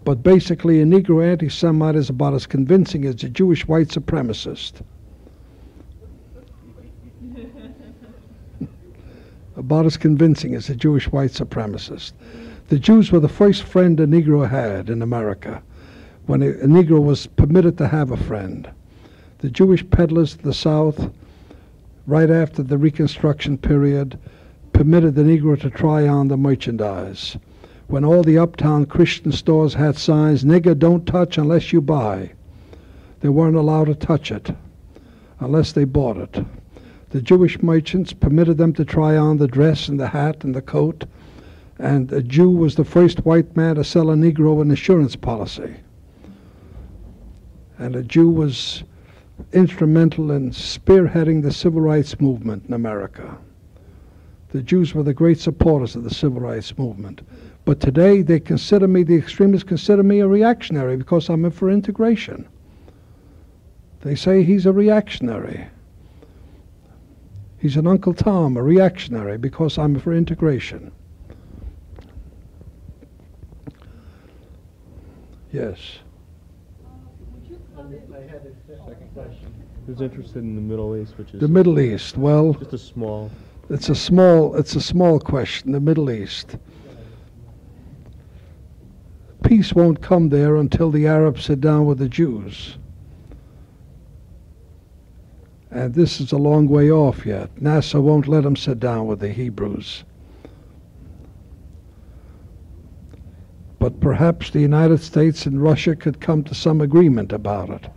But basically, a Negro anti-Semite is about as convincing as a Jewish white supremacist. About as convincing as a Jewish white supremacist. The Jews were the first friend a Negro had in America, when a Negro was permitted to have a friend. The Jewish peddlers to the South, right after the Reconstruction period, permitted the Negro to try on the merchandise. When all the uptown Christian stores had signs, "Nigger, don't touch unless you buy," they weren't allowed to touch it unless they bought it. The Jewish merchants permitted them to try on the dress and the hat and the coat, and a Jew was the first white man to sell a Negro an insurance policy. And a Jew was instrumental in spearheading the civil rights movement in America. The Jews were the great supporters of the civil rights movement. But today they consider me, the extremists consider me a reactionary because I'm for integration. They say he's a reactionary. He's an Uncle Tom, a reactionary, because I'm for integration. Yes. I had a second question. Who's interested in the Middle East, which is The Middle East, well, just a small. it's a small question, the Middle East. Peace won't come there until the Arabs sit down with the Jews. And this is a long way off yet. NASA won't let them sit down with the Hebrews. But perhaps the United States and Russia could come to some agreement about it.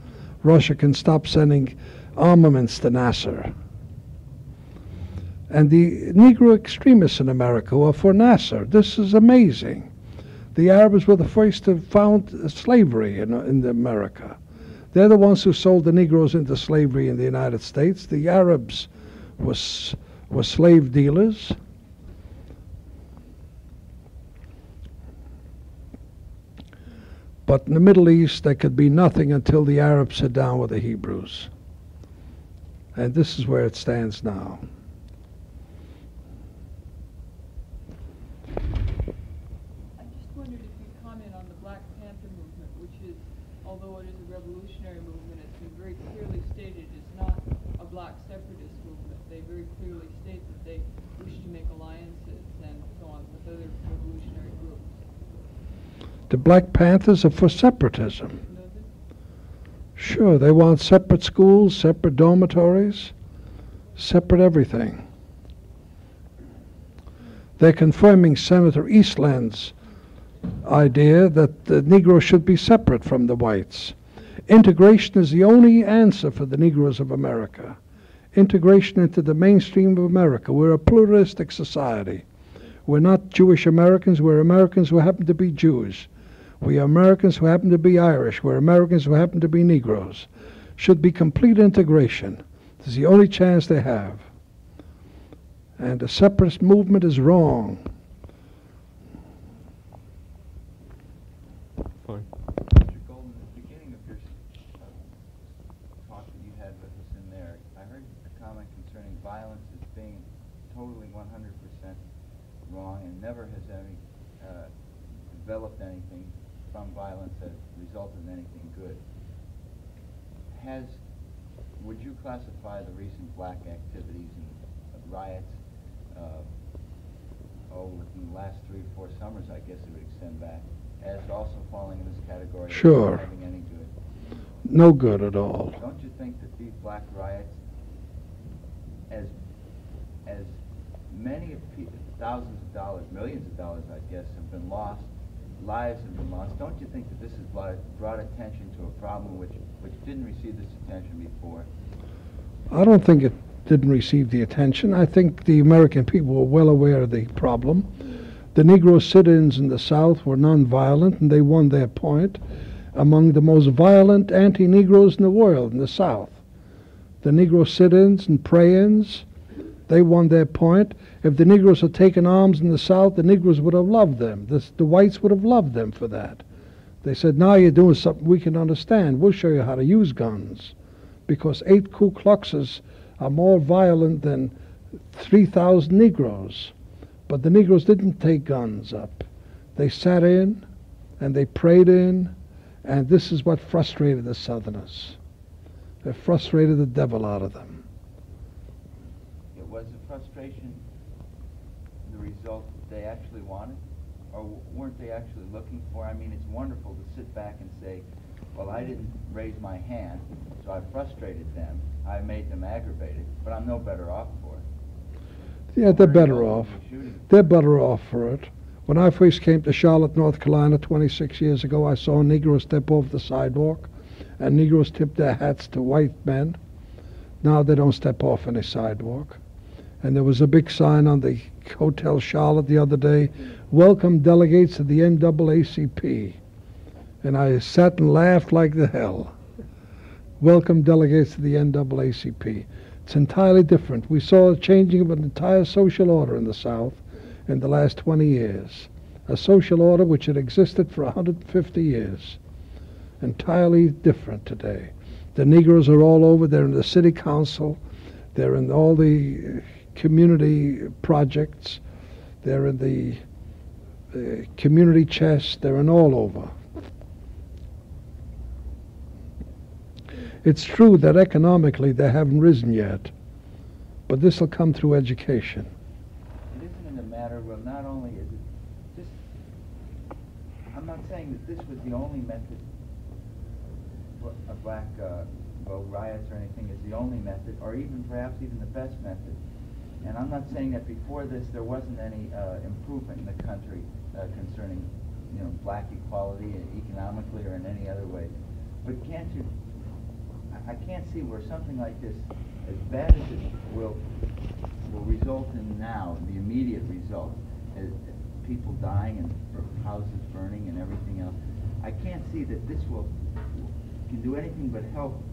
Russia can stop sending armaments to Nasser. And the Negro extremists in America who are for Nasser. This is amazing. The Arabs were the first to found slavery in America. They're the ones who sold the Negroes into slavery in the United States. The Arabs were slave dealers. But in the Middle East, there could be nothing until the Arabs sit down with the Hebrews. And this is where it stands now. I just wondered if you'd comment on the Black Panther movement, which is, although it is a revolutionary movement, it's been very clearly stated it's not a black separatist movement. They very clearly state that they wish to make alliances and so on with other revolutionary groups. The Black Panthers are for separatism. Does it? Sure, they want separate schools, separate dormitories, separate everything. They're confirming Senator Eastland's idea that the Negroes should be separate from the whites. Integration is the only answer for the Negroes of America. Integration into the mainstream of America. We're a pluralistic society. We're not Jewish Americans, we're Americans who happen to be Jews. We are Americans who happen to be Irish. We're Americans who happen to be Negroes. Should be complete integration. This is the only chance they have. And the separatist movement is wrong. Fine. Mr. Golden, at the beginning of your talk that you had with us in there, I heard a comment concerning violence as being totally 100% wrong and never has any developed anything from violence that resulted in anything good. Would you classify the recent black activities and riots in the last 3 or 4 summers, I guess it would extend back, as also falling in this category Sure. of having any good? No good at all. Don't you think that these black riots, as many thousands of dollars, millions of dollars, I guess, have been lost, lives have been lost, don't you think that this has brought attention to a problem which didn't receive this attention before? I don't think it didn't receive the attention. I think the American people were well aware of the problem. The Negro sit-ins in the South were nonviolent, and they won their point. Among the most violent anti-Negroes in the world in the South. The Negro sit-ins and pray-ins, they won their point. If the Negroes had taken arms in the South, the Negroes would have loved them. The whites would have loved them for that. They said, now you're doing something we can understand. We'll show you how to use guns. Because 8 Ku Kluxes are more violent than 3,000 Negroes. But the Negroes didn't take guns up. They sat in and they prayed in, and this is what frustrated the Southerners. It frustrated the devil out of them. Was the frustration the result that they actually wanted? Or weren't they actually looking for? I mean, it's wonderful to sit back and say, well, I didn't raise my hand, so I frustrated them. I made them aggravated, but I'm no better off for it. Yeah, they're better off. They're better off for it. When I first came to Charlotte, North Carolina 26 years ago, I saw a Negro step off the sidewalk, and Negroes tip their hats to white men. Now they don't step off any sidewalk. And there was a big sign on the Hotel Charlotte the other day, welcome delegates to the NAACP. And I sat and laughed like the hell. welcome delegates to the NAACP. It's entirely different. We saw a changing of an entire social order in the South in the last 20 years. A social order which had existed for 150 years. Entirely different today. The Negroes are all over. They're in the city council. They're in all the community projects. They're in the community chest. They're in all over. It's true that economically they haven't risen yet, but this will come through education. It isn't a matter of, not only is it just, I'm not saying that this was the only method, a black riots or anything is the only method, or even perhaps even the best method. And I'm not saying that before this there wasn't any improvement in the country concerning, black equality economically or in any other way. But can't you? I can't see where something like this, as bad as it will result in now, the immediate result, as people dying and houses burning and everything else. I can't see that this can do anything but help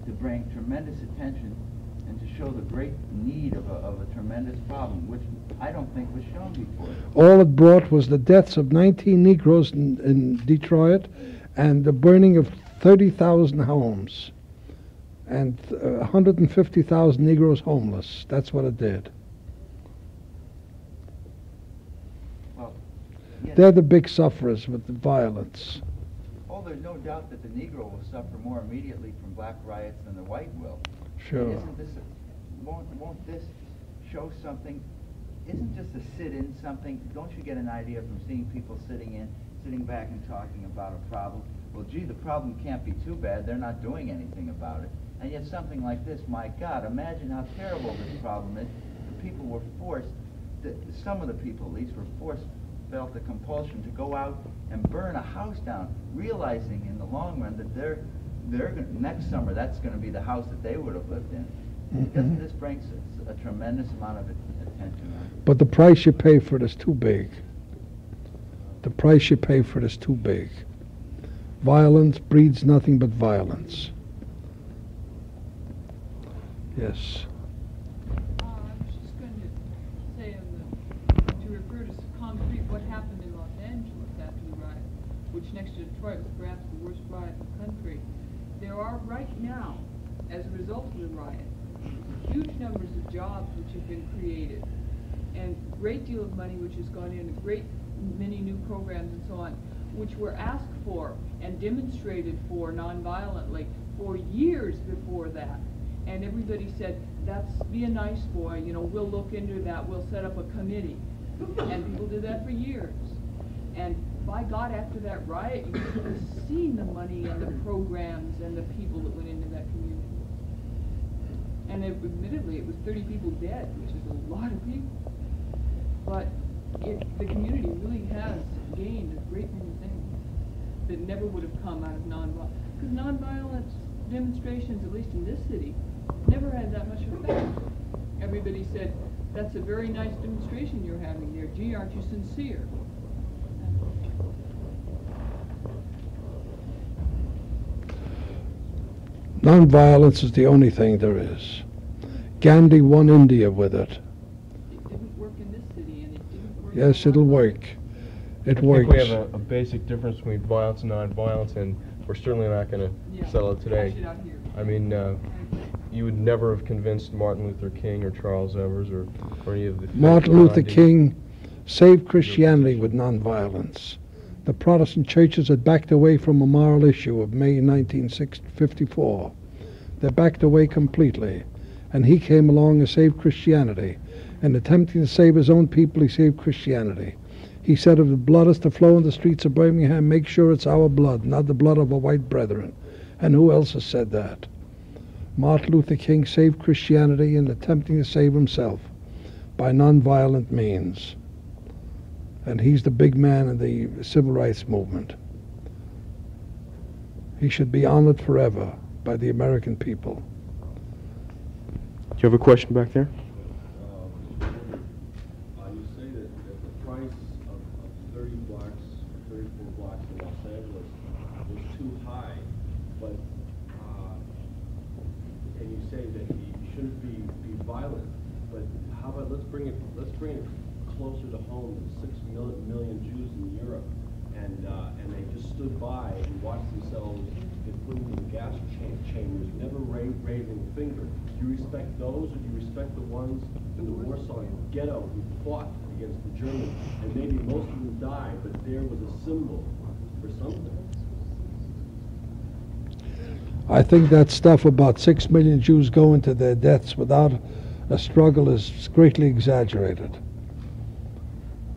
to bring tremendous attention and to show the great need of a tremendous problem, which I don't think was shown before. All it brought was the deaths of 19 Negroes in Detroit and the burning of 30,000 homes and 150,000 Negroes homeless. That's what it did. Well, yes. They're the big sufferers with the violence. Oh, there's no doubt that the Negro will suffer more immediately from black riots than the white will. Sure. Isn't this won't this show something? Isn't just a sit-in something? Don't you get an idea from seeing people sitting back and talking about a problem? Well, gee, the problem can't be too bad. They're not doing anything about it. And yet something like this, my God, imagine how terrible this problem is. The people were forced, some of the people at least felt the compulsion to go out and burn a house down, realizing in the long run that next summer that's going to be the house that they would have lived in. Doesn't this bring a tremendous amount of attention? But the price you pay for it is too big. The price you pay for it is too big. Violence breeds nothing but violence. Yes. I was just going to say, to refer to concrete what happened in Los Angeles after the riot, which next to Detroit was perhaps the worst riot in the country. There are right now, as a result of the riot, huge numbers of jobs which have been created, and a great deal of money which has gone in, a great many new programs and so on, which were asked for and demonstrated for nonviolently for years before that. And everybody said, be a nice boy, we'll look into that, we'll set up a committee. And people did that for years. And by God, after that riot, you should have seen the money and the programs and the people that went into that community. And admittedly, it was 30 people dead, which is a lot of people. But the community really has gained a great many things that never would have come out of nonviolence. Because nonviolent demonstrations, at least in this city, never had that much effect. Everybody said, that's a very nice demonstration you're having there. Gee, aren't you sincere? Nonviolence is the only thing there is. Gandhi won India with it. It didn't work in this city, and it didn't work. Yes, it'll work. It I works. think we have a basic difference between violence and nonviolence, and we're certainly not going to settle it today. Hash it out here. I mean, you would never have convinced Martin Luther King or Charles Evers or any of the... Martin Luther King saved Christianity with nonviolence. The Protestant churches had backed away from a moral issue of May 1954. They backed away completely. And he came along and saved Christianity. And attempting to save his own people, he saved Christianity. He said, if the blood is to flow in the streets of Birmingham, make sure it's our blood, not the blood of our white brethren. And who else has said that? Martin Luther King saved Christianity in attempting to save himself by nonviolent means. And he's the big man in the civil rights movement. He should be honored forever by the American people. Do you have a question back there? You say that the price of 30 blocks, 34 blocks in Los Angeles was too high, but and you say that you shouldn't be violent, but how about let's bring it closer to home to 6 million Jews in Europe, and they just stood by and watched themselves get put into the gas chambers, never raising a finger. Do you respect those, or do you respect the ones in the Warsaw Ghetto who fought against the Germans, and maybe most of them died, but there was a symbol for something? I think that stuff about 6 million Jews going to their deaths without a struggle is greatly exaggerated.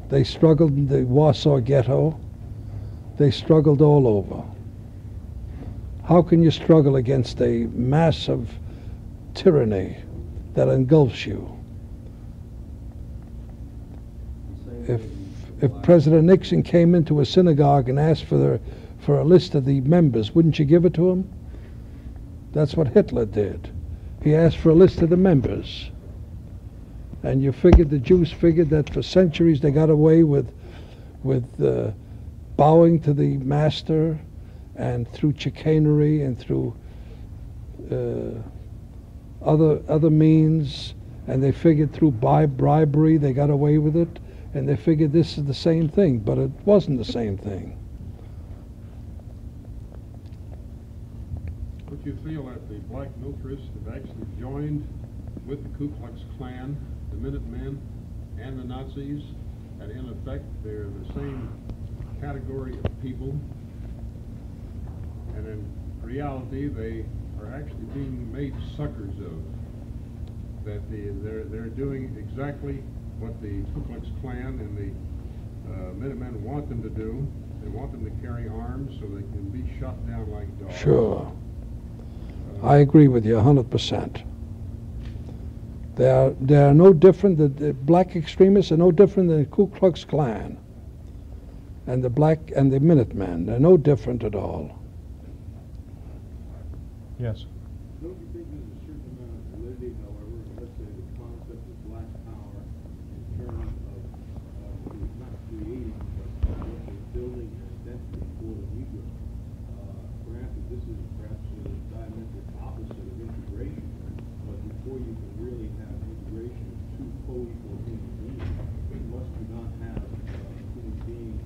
They struggled in the Warsaw Ghetto. They struggled all over. How can you struggle against a massive tyranny that engulfs you? If President Nixon came into a synagogue and asked for a list of the members, wouldn't you give it to him? That's what Hitler did. He asked for a list of the members. And the Jews figured that for centuries they got away with bowing to the master, and through chicanery and through other means, and they figured through bribery they got away with it, and they figured this is the same thing, but it wasn't the same thing. Would you feel that the black militarists have actually joined with the Ku Klux Klan, the Minutemen, and the Nazis, and in effect they're the same category of people, and in reality they are actually being made suckers of? That they're doing exactly what the Ku Klux Klan and the Minutemen want them to do. They want them to carry arms so they can be shot down like dogs. Sure. I agree with you 100%. They are no different. The black extremists are no different than the Ku Klux Klan and the Minutemen. They're no different at all. Yes. Don't you think there's a certain amount of validity, however, let's say the concept of black power in terms of not creating, but building an identity for the Negro? Granted, this is perhaps a diametric opposite of integration, but before you can really have integration of two co-equal human beings, must you not have a human being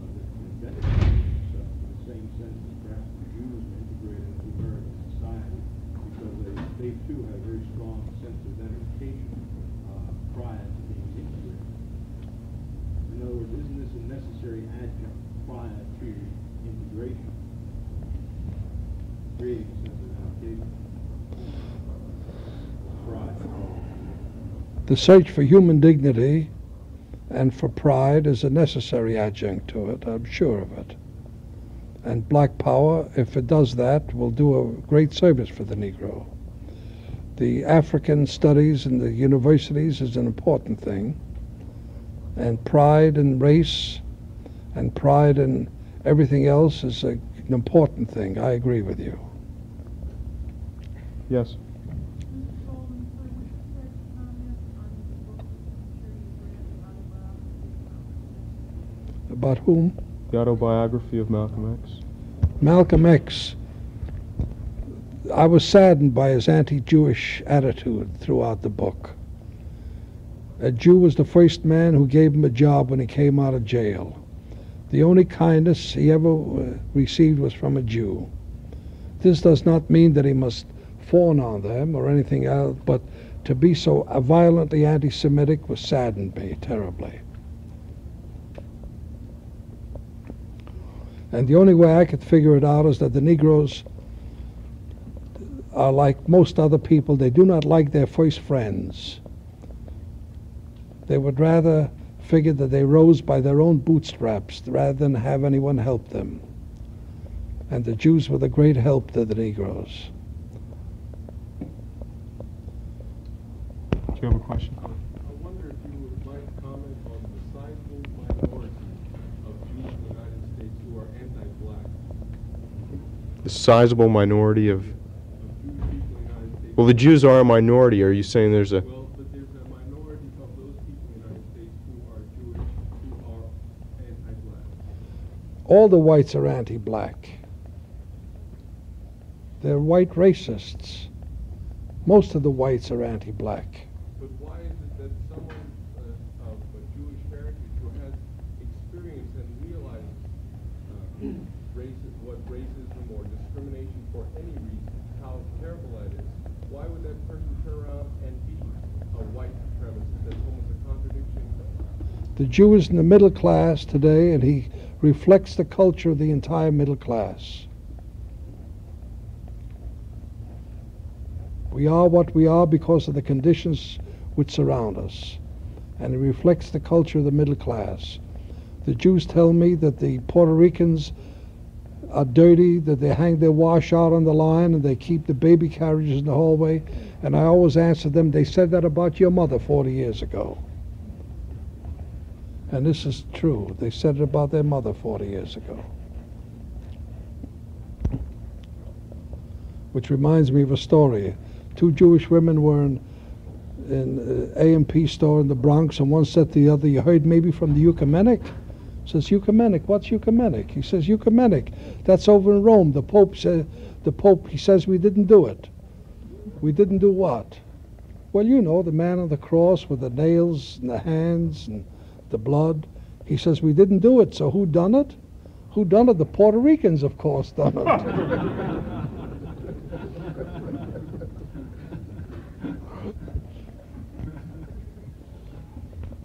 that can identify himself in the same sense as perhaps the Jews were integrated into American society, because they too have a very strong sense of identification prior to being integrated. In other words, isn't this a necessary adjunct prior to integration? Creating a sense of identification. Pride. The search for human dignity and for pride is a necessary adjunct to it, I'm sure of it. And black power, if it does that, will do a great service for the Negro. The African studies in the universities is an important thing, and pride in race and pride in everything else is an important thing. I agree with you. Yes. About whom? The autobiography of Malcolm X. Malcolm X. I was saddened by his anti-Jewish attitude throughout the book. A Jew was the first man who gave him a job when he came out of jail. The only kindness he ever received was from a Jew. This does not mean that he must fawn on them or anything else, but to be so violently anti-Semitic was saddened me terribly. And the only way I could figure it out is that the Negroes are like most other people. They do not like their first friends. They would rather figure that they rose by their own bootstraps rather than have anyone help them. And the Jews were the great help to the Negroes. Do you have a question? I wonder if you would like to comment on the sizable minority of Jews in the United States who are anti-black. The sizable minority of... Of Jewish people in the United States. Well, the Jews are a minority. Are you saying there's a... Well, but there's a minority of those people in the United States who are Jewish, who are anti-black. All the whites are anti-black. They're white racists. Most of the whites are anti-black. But why is it that someone of Jewish heritage who has experienced and realized what racism or discrimination for any reason, how terrible that is, why would that person turn around and be a white supremacist? That's almost a contradiction. The Jew is in the middle class today, and he reflects the culture of the entire middle class. We are what we are because of the conditions which surround us, and it reflects the culture of the middle class. The Jews tell me that the Puerto Ricans are dirty, that they hang their wash out on the line, and they keep the baby carriages in the hallway, and I always answer them, they said that about your mother 40 years ago. And this is true. They said it about their mother 40 years ago. Which reminds me of a story. Two Jewish women were in an A&P store in the Bronx, and one said to the other, "You heard maybe from the ecumenic?" Says, "Ecumenic? What's ecumenic?" He says, "Ecumenic. That's over in Rome. The Pope said, he says we didn't do it." "We didn't do what?" "Well, you know, the man on the cross with the nails in the hands and the blood." He says, "We didn't do it. So who done it?" "Who done it? The Puerto Ricans, of course, done it."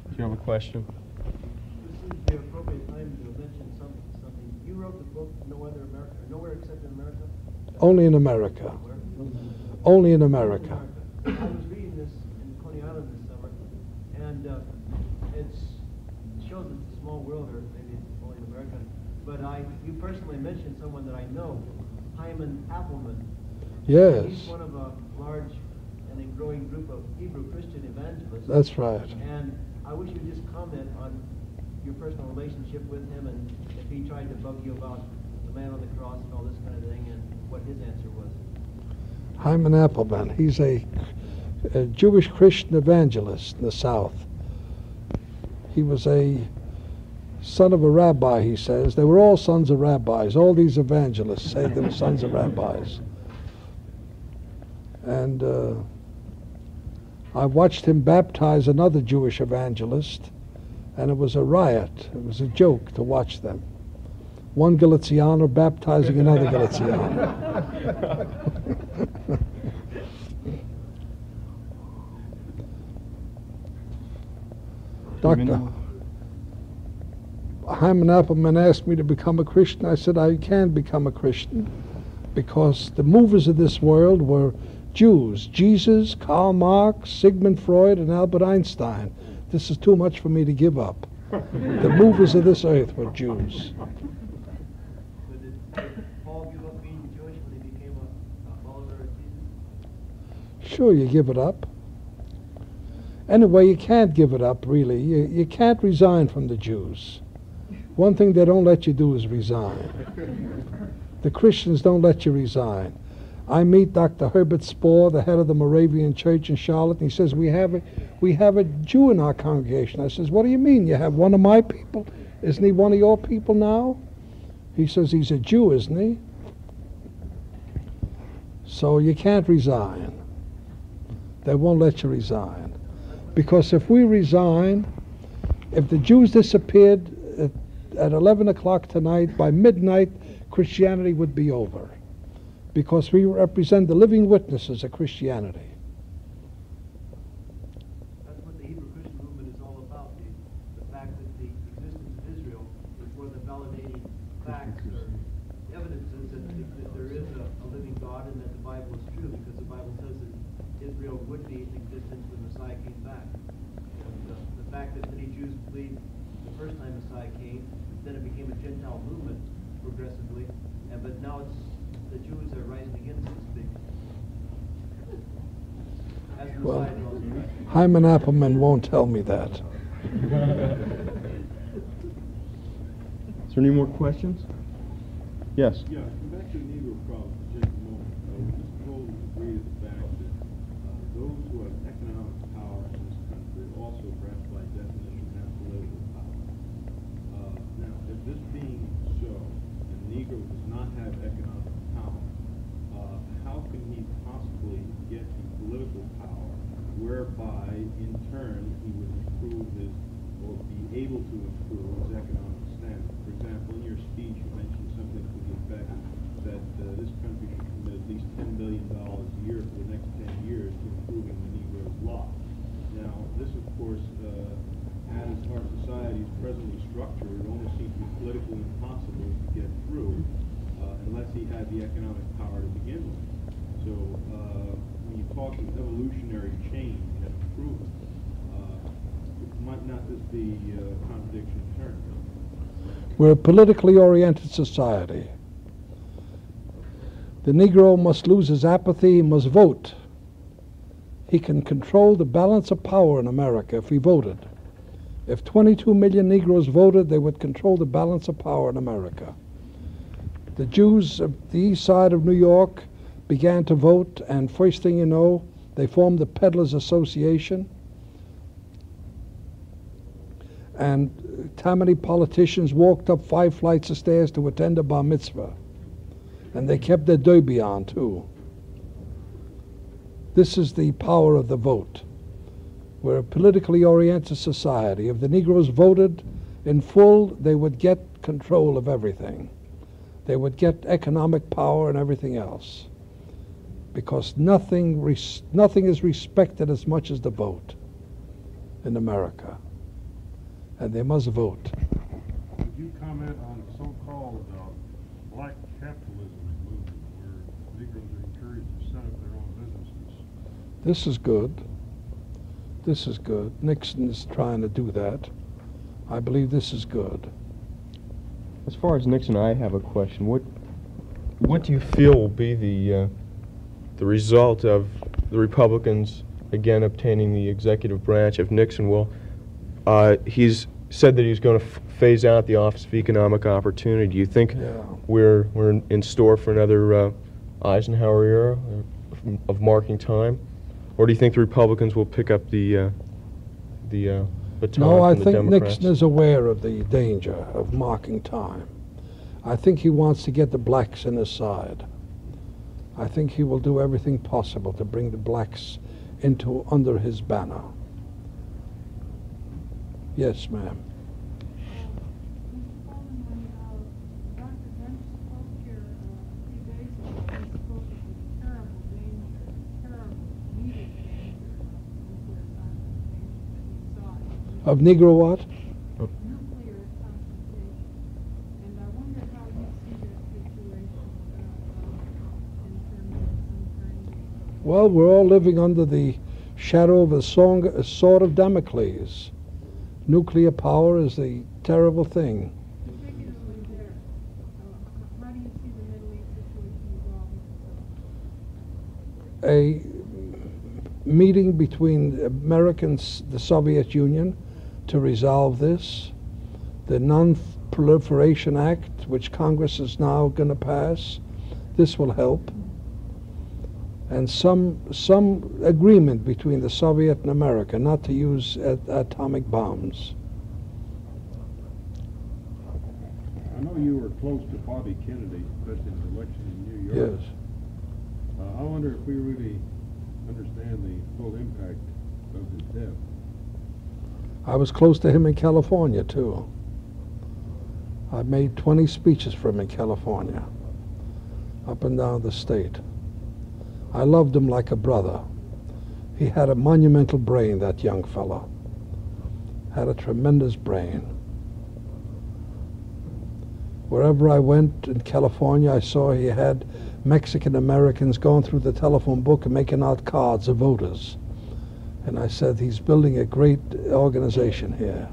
Do you have a question? This seems to be an appropriate time to mention something. You wrote the book Nowhere Except in America? Only in America. Where? Only in America. I was reading this in Coney Island this summer, and it shows it's a small world, or maybe it's only in America. But you personally mentioned someone that I know, Hyman Appleman. Yes. He's one of a large and a growing group of Hebrew Christian evangelists. That's right. And I wish you'd just comment on your personal relationship with him, and if he tried to bug you about the man on the cross and all this kind of thing, and what his answer was. Hyman Appleman. He's a Jewish Christian evangelist in the South. He was a son of a rabbi, he says. They were all sons of rabbis. All these evangelists say they were sons of rabbis. And I watched him baptize another Jewish evangelist, and it was a riot. It was a joke to watch them. One Galiciano baptizing another Galiciano. Dr. Hyman Appleman asked me to become a Christian. I said I can't become a Christian because the movers of this world were Jews: Jesus, Karl Marx, Sigmund Freud, and Albert Einstein. This is too much for me to give up. The movers of this earth were Jews. But did Paul give up being Jewish when he became a follower of Jesus? Sure, you give it up. Anyway, you can't give it up, really. You can't resign from the Jews. One thing they don't let you do is resign. The Christians don't let you resign. I meet Dr. Herbert Spohr, the head of the Moravian Church in Charlotte, and he says, we have a Jew in our congregation. I says, what do you mean? You have one of my people? Isn't he one of your people now? He says, he's a Jew, isn't he? So you can't resign. They won't let you resign. Because if we resign, if the Jews disappeared at 11 o'clock tonight, by midnight, Christianity would be over. Because we represent the living witnesses of Christianity. That's what the Hebrew Christian movement is all about, the fact that the existence of Israel is one of the validating facts or evidences that there is a living God and that the Bible is true, because the Bible says that Israel would be in existence when Messiah came back. And the fact that many Jews believed the first time Messiah came, then it became a Gentile movement progressively, but now the Jews are rising again, so to speak. As the Well, Messiah draws back. Hyman Appleman won't tell me that. Is there any more questions? Yes. Yeah, back to the Negro problem for just a moment. Mr. Golden agreed with the fact that those who have economic power in this country also, perhaps by definition, have political power. Now, if this being so, and the Negro does not have economic power, how can he possibly get the political power, whereby in turn he would improve his, or be able to improve his economic standing. For example, in your speech you mentioned something to the effect that this country should commit at least $10 billion a year for the next 10 years to improving the Negro's lot. Now, this of course, as our society is presently structured, it almost seems to be politically impossible to get through unless he had the economic power to begin with. So when you talk of evolutionary change and improvement, might not this be a contradiction in terms? We're a politically oriented society. The Negro must lose his apathy, he must vote. He can control the balance of power in America if he voted. If 22 million Negroes voted, they would control the balance of power in America. The Jews of the east side of New York began to vote, and first thing you know, they formed the Peddlers Association. And Tammany politicians walked up 5 flights of stairs to attend a bar mitzvah. And they kept their derby on, too. This is the power of the vote. We're a politically oriented society. If the Negroes voted in full, they would get control of everything. They would get economic power and everything else. Because nothing is respected as much as the vote in America. And they must vote. Would you comment on the so-called black capitalism movement, where Negroes are encouraged to set up their own businesses? This is good. This is good. Nixon is trying to do that. I believe this is good. As far as Nixon, I have a question. What do you feel will be the result of the Republicans again obtaining the executive branch if Nixon will? He's said that he's going to phase out the Office of Economic Opportunity. Do you think we're in store for another Eisenhower era of marking time, or do you think the Republicans will pick up the baton No, I from the think Democrats? Nixon is aware of the danger of marking time. I think he wants to get the blacks in his side. I think he will do everything possible to bring the blacks under his banner. Yes, ma'am. Of Negro what? Nuclear confrontation. And I wonder how you see that situation in terms of some kind of... Well, we're all living under the shadow of a sword of Damocles. Nuclear power is a terrible thing. Particularly there, how do you see the Middle East situation evolving? A meeting between Americans, the Soviet Union, to resolve this. The Non-Proliferation Act, which Congress is now going to pass, this will help. And some agreement between the Soviet and America not to use atomic bombs. I know you were close to Bobby Kennedy, especially in his election in New York. Yes. I wonder if we really understand the full impact of his death. I was close to him in California, too. I made 20 speeches for him in California, up and down the state. I loved him like a brother. He had a monumental brain, that young fellow. Had a tremendous brain. Wherever I went in California, I saw he had Mexican Americans going through the telephone book and making out cards of voters. And I said, he's building a great organization here.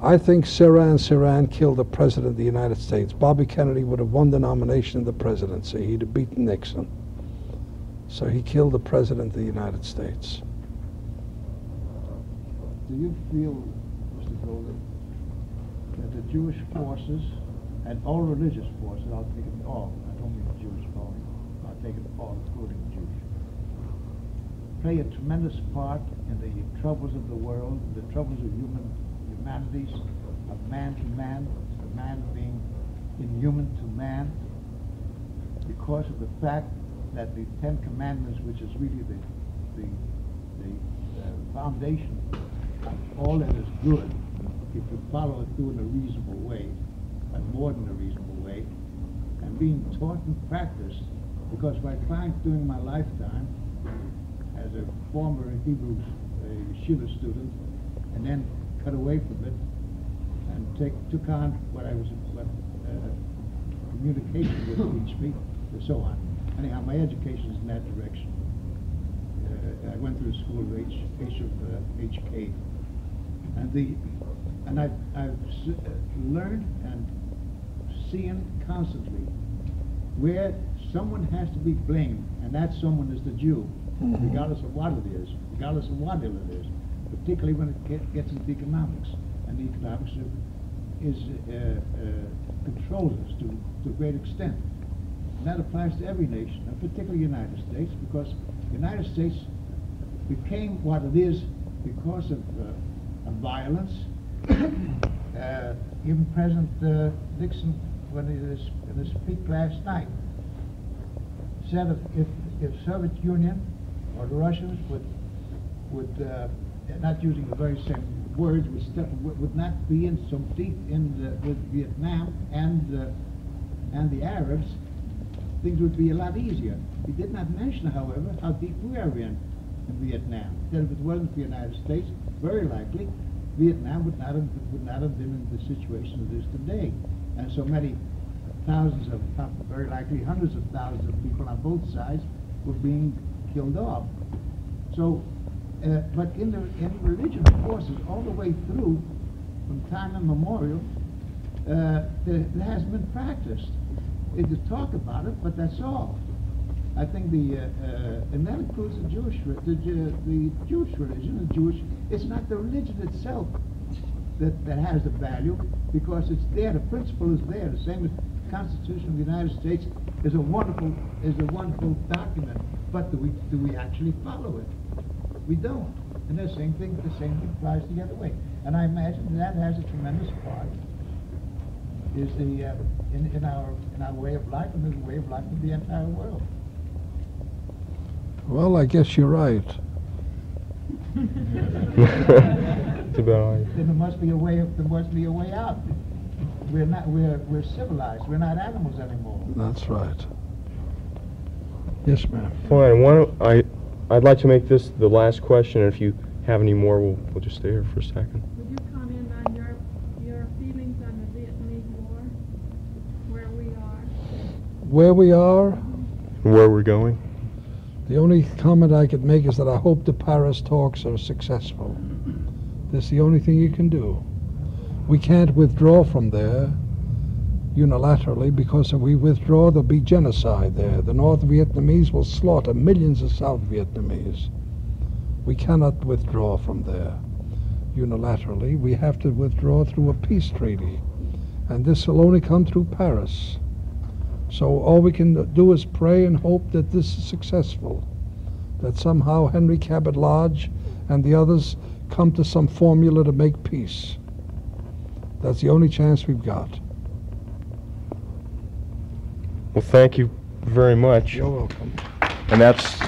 I think Sirhan killed the President of the United States. Bobby Kennedy would have won the nomination of the presidency. He'd have beaten Nixon. So he killed the President of the United States. Do you feel, Mr. Golden, that the Jewish forces and all religious forces, I'll take it all, I don't mean the Jewish only, I'll take it all, including the Jewish, play a tremendous part in the troubles of the world, the troubles of humanities, of man to man, the man being inhuman to man, because of the fact that the Ten Commandments, which is really the foundation of all that is good, if you follow it through in a reasonable way, and more than a reasonable way, and being taught and practiced, because what I find during my lifetime as a former Hebrew yeshiva student, and then cut away from it, and took on what communication would teach me, and so on. Anyhow, my education is in that direction. I went through the school of HK, and I've learned and seen constantly where someone has to be blamed, and that someone is the Jew, regardless of what it is, regardless of what ill it is, particularly when it gets into economics, and the economics controls us to a great extent. And that applies to every nation, and particularly the United States, because the United States became what it is because of violence. Even President Nixon, when in his speech last night, said if Soviet Union or the Russians would not using the very same words, would not be in so deep with Vietnam and the Arabs, things would be a lot easier. He did not mention, however, how deep we are in Vietnam. That if it wasn't for the United States, very likely Vietnam would not have been in the situation it is today. And so many thousands of, very likely hundreds of thousands of people on both sides were being killed off. So, but in religious forces all the way through, from time immemorial, there has been practiced. They just talk about it, but that's all. I think and that includes the Jewish religion, it's not the religion itself that has the value, because it's there, the principle is there, the same as the Constitution of the United States is a wonderful document, but do we actually follow it? We don't. And the same thing applies the other way. And I imagine that has a tremendous part, is in our way of life, and the way of life of the entire world. Well, I guess you're right. It's about Then there must be a way out. We're civilized. We're not animals anymore. That's right. Yes, ma'am. Fine. I'd like to make this the last question, and if you have any more, we'll just stay here for a second. Would you comment on your feelings on the Vietnamese War, where we are? Where we are, Where we're going? the only comment I could make is that I hope the Paris talks are successful. That's the only thing you can do. We can't withdraw from there unilaterally, because if we withdraw, there'll be genocide there. The North Vietnamese will slaughter millions of South Vietnamese. We cannot withdraw from there unilaterally. We have to withdraw through a peace treaty, and this will only come through Paris. So all we can do is pray and hope that this is successful, that somehow Henry Cabot Lodge and the others come to some formula to make peace. That's the only chance we've got. Well, thank you very much. You're welcome. And that's